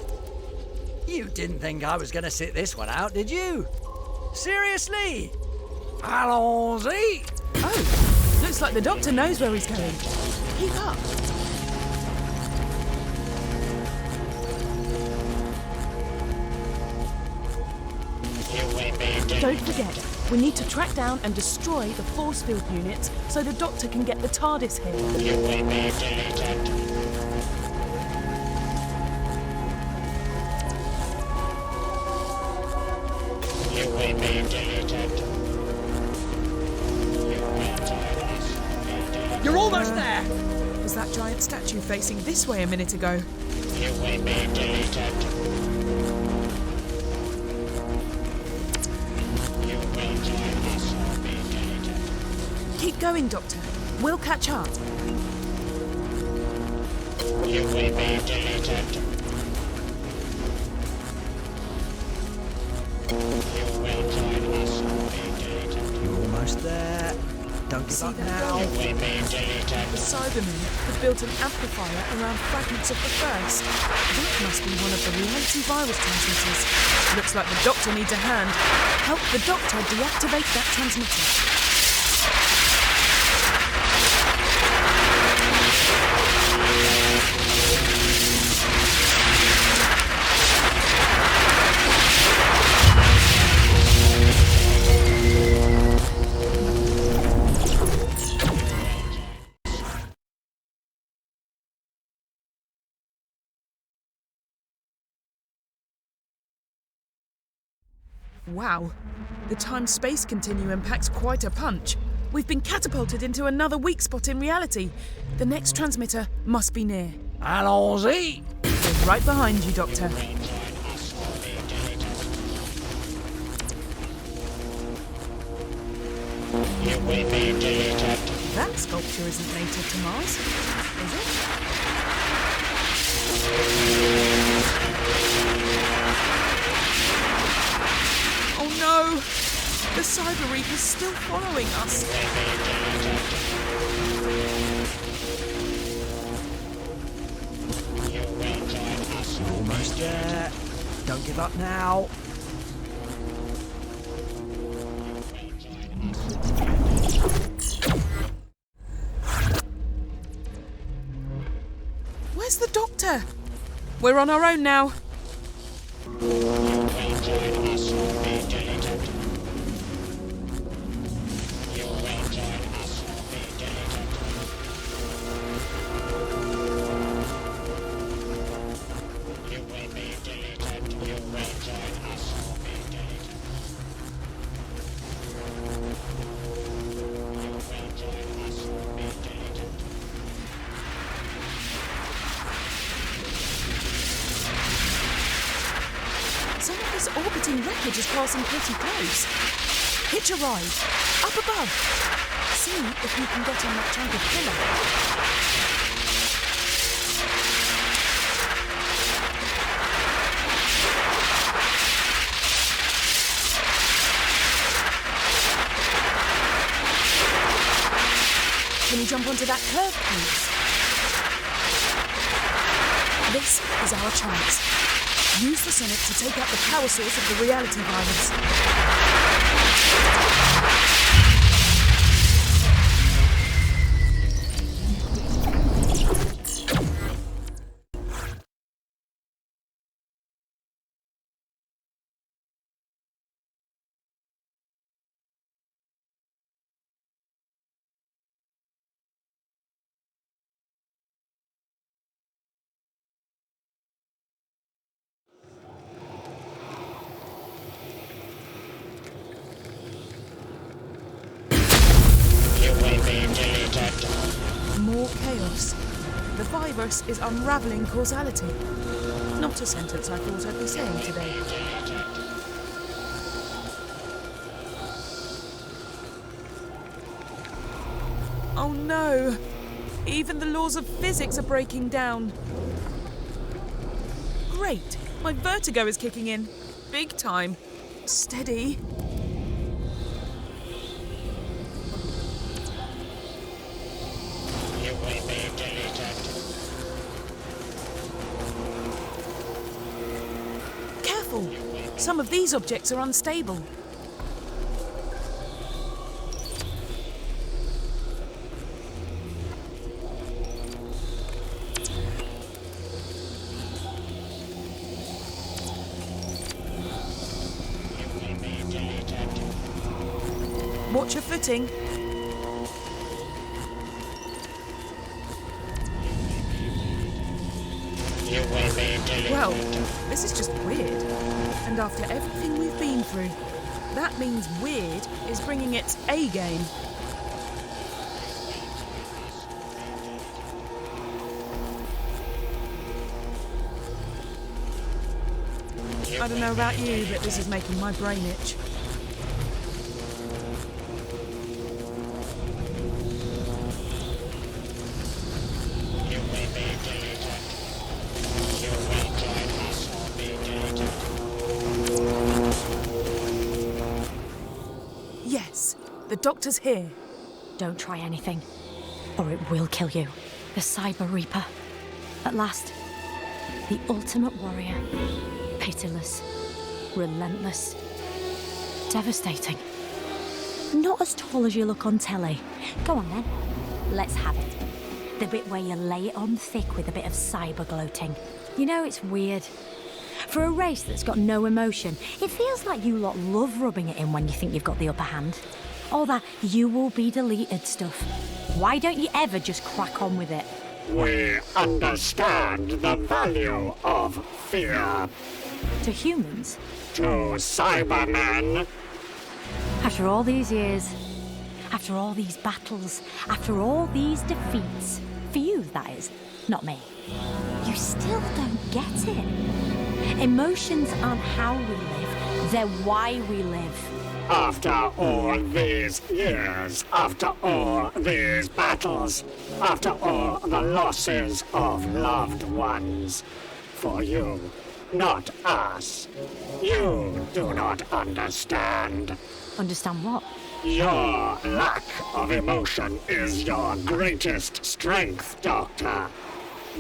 Speaker 9: You didn't think I was going to sit this one out, did you? Seriously? Allons-y!
Speaker 1: Oh, looks like the Doctor knows where he's going. Keep up. Don't forget, we need to track down and destroy the force field units so the Doctor can get the TARDIS here.
Speaker 11: You will be deleted. You will be deleted.
Speaker 9: You're almost there!
Speaker 1: Was that giant statue facing this way a minute ago?
Speaker 11: You will be deleted.
Speaker 1: Keep going, Doctor. We'll catch up.
Speaker 11: You will be deleted. You will join us or be deleted.
Speaker 9: You're almost there. Don't give up now.
Speaker 11: You will be deleted.
Speaker 1: The Cybermen have built an amplifier around fragments of the First. That must be one of the reality virus transmitters. Looks like the Doctor needs a hand. Help the Doctor deactivate that transmitter. Wow, the time-space continuum packs quite a punch. We've been catapulted into another weak spot in reality. The next transmitter must be near.
Speaker 9: Allons-y!
Speaker 1: We're right behind you, Doctor.
Speaker 11: You will be deleted.
Speaker 1: That sculpture isn't native to Mars, is it? Oh no! The Cyber Reaper's still following us.
Speaker 9: You're almost there. Don't give up now.
Speaker 1: Where's the Doctor? We're on our own now. Some of this orbiting wreckage is passing pretty close. Hitch a ride. Up above. See if you can get on that chunk of pillar. Can you jump onto that curve, please? This is our chance. Use the Sonic to take out the power source of the reality virus. Cyberse is unravelling causality. Not a sentence I thought I'd be saying today. Oh no! Even the laws of physics are breaking down. Great! My vertigo is kicking in. Big time. Steady.
Speaker 11: You will be deleted.
Speaker 1: Careful! Some of these objects are unstable. Watch your footing.
Speaker 11: You will be deleted.
Speaker 1: Well, this is just weird. And after everything we've been through, that means weird is bringing its A game. I don't know about you, but this is making my brain itch.
Speaker 11: You will be deleted. You will join us or be deleted.
Speaker 1: Yes, the doctor's here.
Speaker 12: Don't try anything, or it will kill you. The Cyber Reaper. At last, the ultimate warrior. Pitiless, relentless, devastating. Not as tall as you look on telly. Go on then, let's have it. The bit where you lay it on thick with a bit of cyber gloating. You know, it's weird. For a race that's got no emotion, it feels like you lot love rubbing it in when you think you've got the upper hand. All that you will be deleted stuff. Why don't you ever just crack on with it?
Speaker 7: We understand the value of fear.
Speaker 12: To humans?
Speaker 7: To Cybermen.
Speaker 12: After all these years, after all these battles, after all these defeats, for you, that is, not me, you still don't get it. Emotions aren't how we live, they're why we live.
Speaker 7: After all these years, after all these battles, after all the losses of loved ones, for you, not us, you do not understand.
Speaker 12: Understand what?
Speaker 7: Your lack of emotion is your greatest strength, Doctor.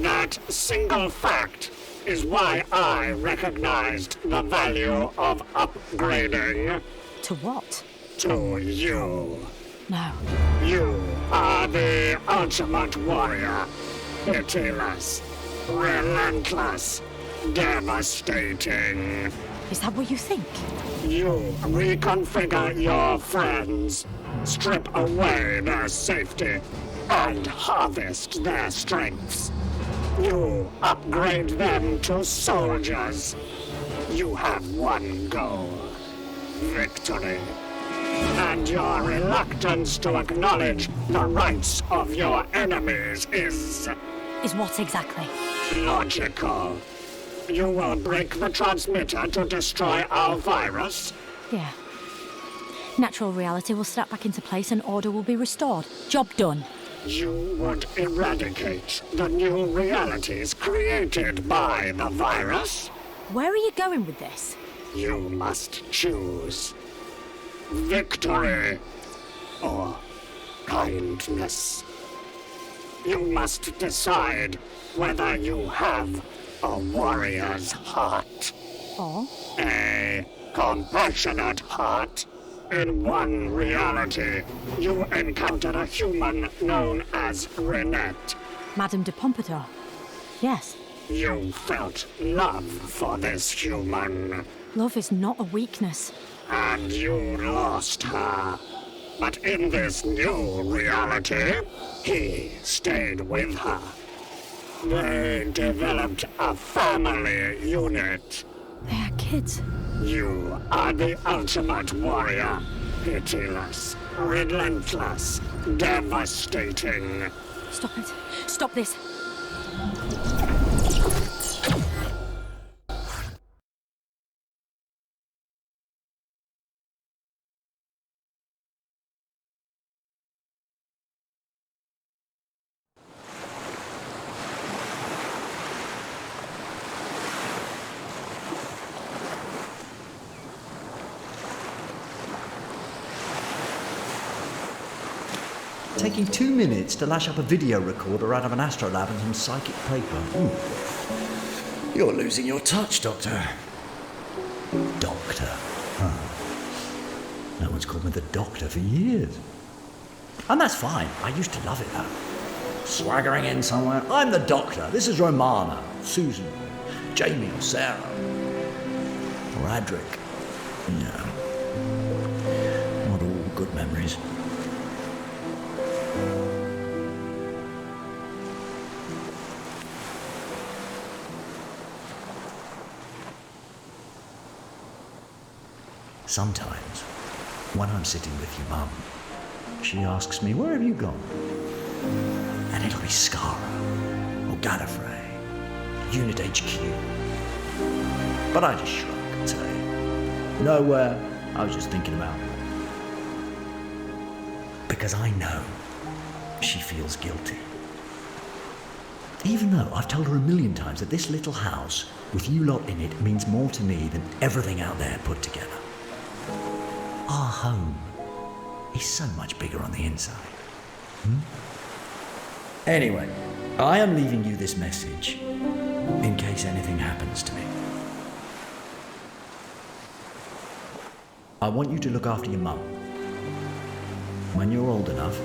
Speaker 7: That single fact is why I recognized the value of upgrading.
Speaker 12: To what?
Speaker 7: To you.
Speaker 12: No.
Speaker 7: You are the ultimate warrior. Pitiless, relentless, devastating.
Speaker 12: Is that what you think?
Speaker 7: You reconfigure your friends, strip away their safety, and harvest their strengths. You upgrade them to soldiers. You have one goal. Victory. And your reluctance to acknowledge the rights of your enemies is...
Speaker 12: Is what exactly?
Speaker 7: Logical. You will break the transmitter to destroy our virus?
Speaker 12: Yeah. Natural reality will snap back into place and order will be restored. Job done.
Speaker 7: You would eradicate the new realities created by the virus?
Speaker 12: Where are you going with this?
Speaker 7: You must choose. Victory or kindness. You must decide whether you have a warrior's heart.
Speaker 12: Or?
Speaker 7: A compassionate heart. In one reality, you encounter a human known as Renette.
Speaker 12: Madame de Pompadour. Yes.
Speaker 7: You felt love for this human.
Speaker 12: Love is not a weakness.
Speaker 7: And you lost her. But in this new reality, he stayed with her. They developed a family unit.
Speaker 12: They are kids.
Speaker 7: You are the ultimate warrior. Pitiless, relentless, devastating.
Speaker 12: Stop it. Stop this.
Speaker 10: Taking 2 minutes to lash up a video recorder out of an astrolab and some psychic paper. You're losing your touch, Doctor. Doctor? Huh. No one's called me the Doctor for years. And that's fine. I used to love it, though. Swaggering in somewhere. I'm the Doctor. This is Romana, Susan, Jamie or Sarah. Or Adric. Yeah. Not all good memories. Sometimes, when I'm sitting with your mum, she asks me, "Where have you gone?" And it'll be Skara, or Gallifrey, Unit HQ. But I just shrug and say, "Nowhere, I was just thinking about it." Because I know she feels guilty. Even though I've told her a million times that this little house, with you lot in it, means more to me than everything out there put together. Our home is so much bigger on the inside. Anyway, I am leaving you this message in case anything happens to me. I want you to look after your mum. When you're old enough,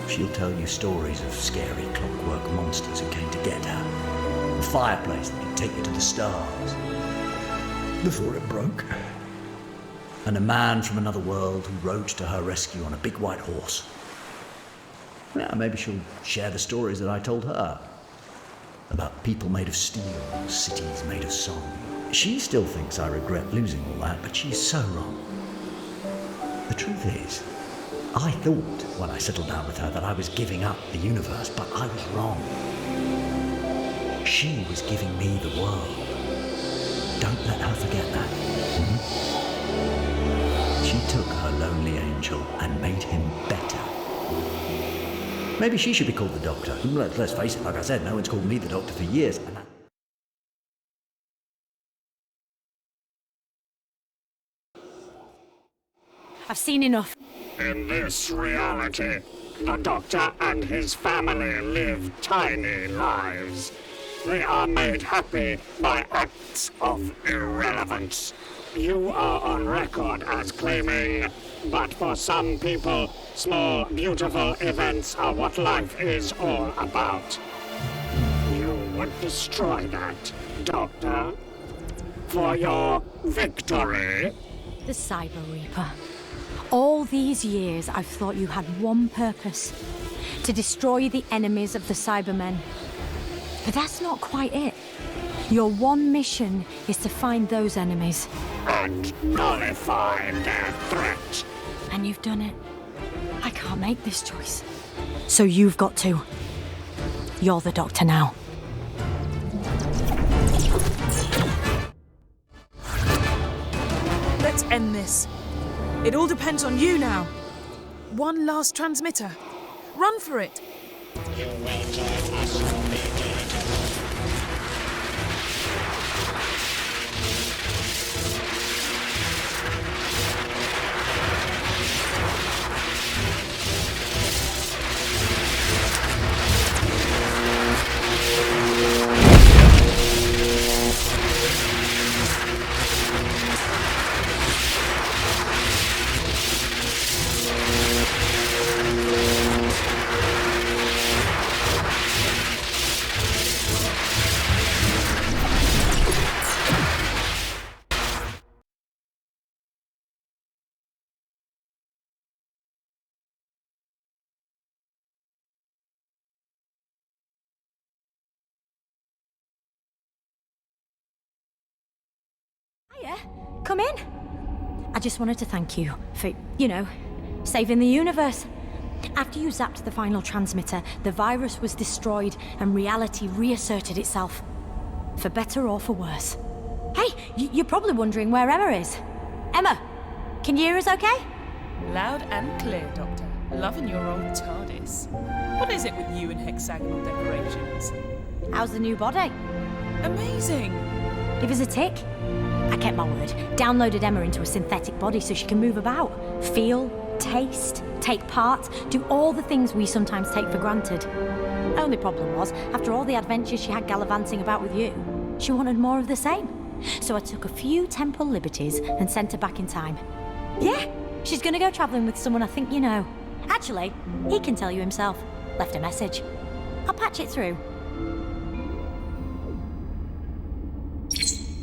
Speaker 10: she'll tell you stories of scary clockwork monsters who came to get her. A fireplace that could take you to the stars before it broke. And a man from another world who rode to her rescue on a big white horse. Yeah, maybe she'll share the stories that I told her. About people made of steel, cities made of song. She still thinks I regret losing all that, but she's so wrong. The truth is, I thought when I settled down with her that I was giving up the universe, but I was wrong. She was giving me the world. Don't let her forget that. She took her lonely angel and made him better. Maybe she should be called the Doctor. Let's face it, like I said, no one's called me the Doctor for years.
Speaker 12: I've seen enough.
Speaker 7: In this reality, the Doctor and his family live tiny lives. They are made happy by acts of irrelevance. You are on record as claiming, but for some people, small, beautiful events are what life is all about. You would destroy that, Doctor, for your victory.
Speaker 12: The Cyber Reaper. All these years, I've thought you had one purpose. To destroy the enemies of the Cybermen. But that's not quite it. Your one mission is to find those enemies.
Speaker 7: And nullify their threat.
Speaker 12: And you've done it. I can't make this choice. So you've got to. You're the Doctor now.
Speaker 1: Let's end this. It all depends on you now. One last transmitter. Run for it.
Speaker 11: You will join us for the deleted.
Speaker 12: Hiya. Come in. I just wanted to thank you for, saving the universe. After you zapped the final transmitter, the virus was destroyed and reality reasserted itself. For better or for worse. Hey, you're probably wondering where Emma is. Emma, can you hear us okay?
Speaker 1: Loud and clear, Doctor. Loving your old TARDIS. What is it with you and hexagonal decorations?
Speaker 12: How's the new body?
Speaker 1: Amazing!
Speaker 12: Give us a tick. I kept my word. Downloaded Emma into a synthetic body so she can move about, feel, taste, take part, do all the things we sometimes take for granted. Only problem was, after all the adventures she had gallivanting about with you, she wanted more of the same. So I took a few temporal liberties and sent her back in time. Yeah, she's gonna go travelling with someone I think you know. Actually, he can tell you himself. Left a message. I'll patch it through.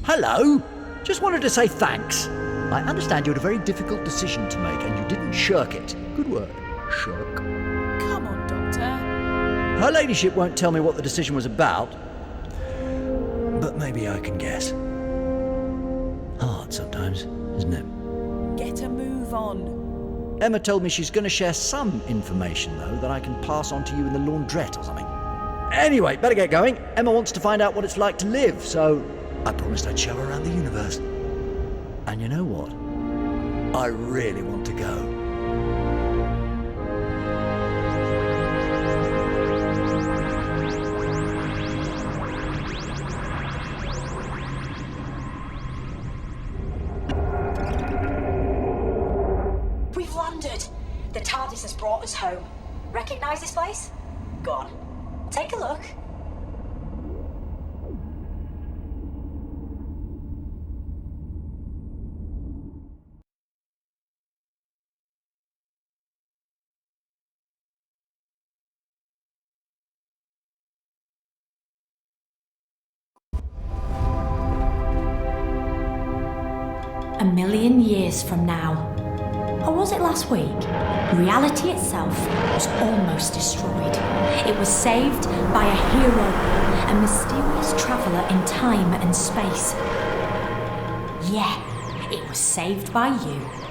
Speaker 10: Hello? Just wanted to say thanks. I understand you had a very difficult decision to make and you didn't shirk it. Good word. Shirk.
Speaker 1: Come on, Doctor.
Speaker 10: Her ladyship won't tell me what the decision was about, but maybe I can guess. Hard sometimes, isn't it?
Speaker 1: Get a move on.
Speaker 10: Emma told me she's going to share some information, though, that I can pass on to you in the laundrette or something. Anyway, better get going. Emma wants to find out what it's like to live, so I promised I'd show her around the universe. And you know what? I really want to go.
Speaker 5: We've landed. The TARDIS has brought us home. Recognise this place? Go on. Take a look.
Speaker 12: A million years from now. Or was it last week? Reality itself was almost destroyed. It was saved by a hero, a mysterious traveller in time and space. Yeah, it was saved by you.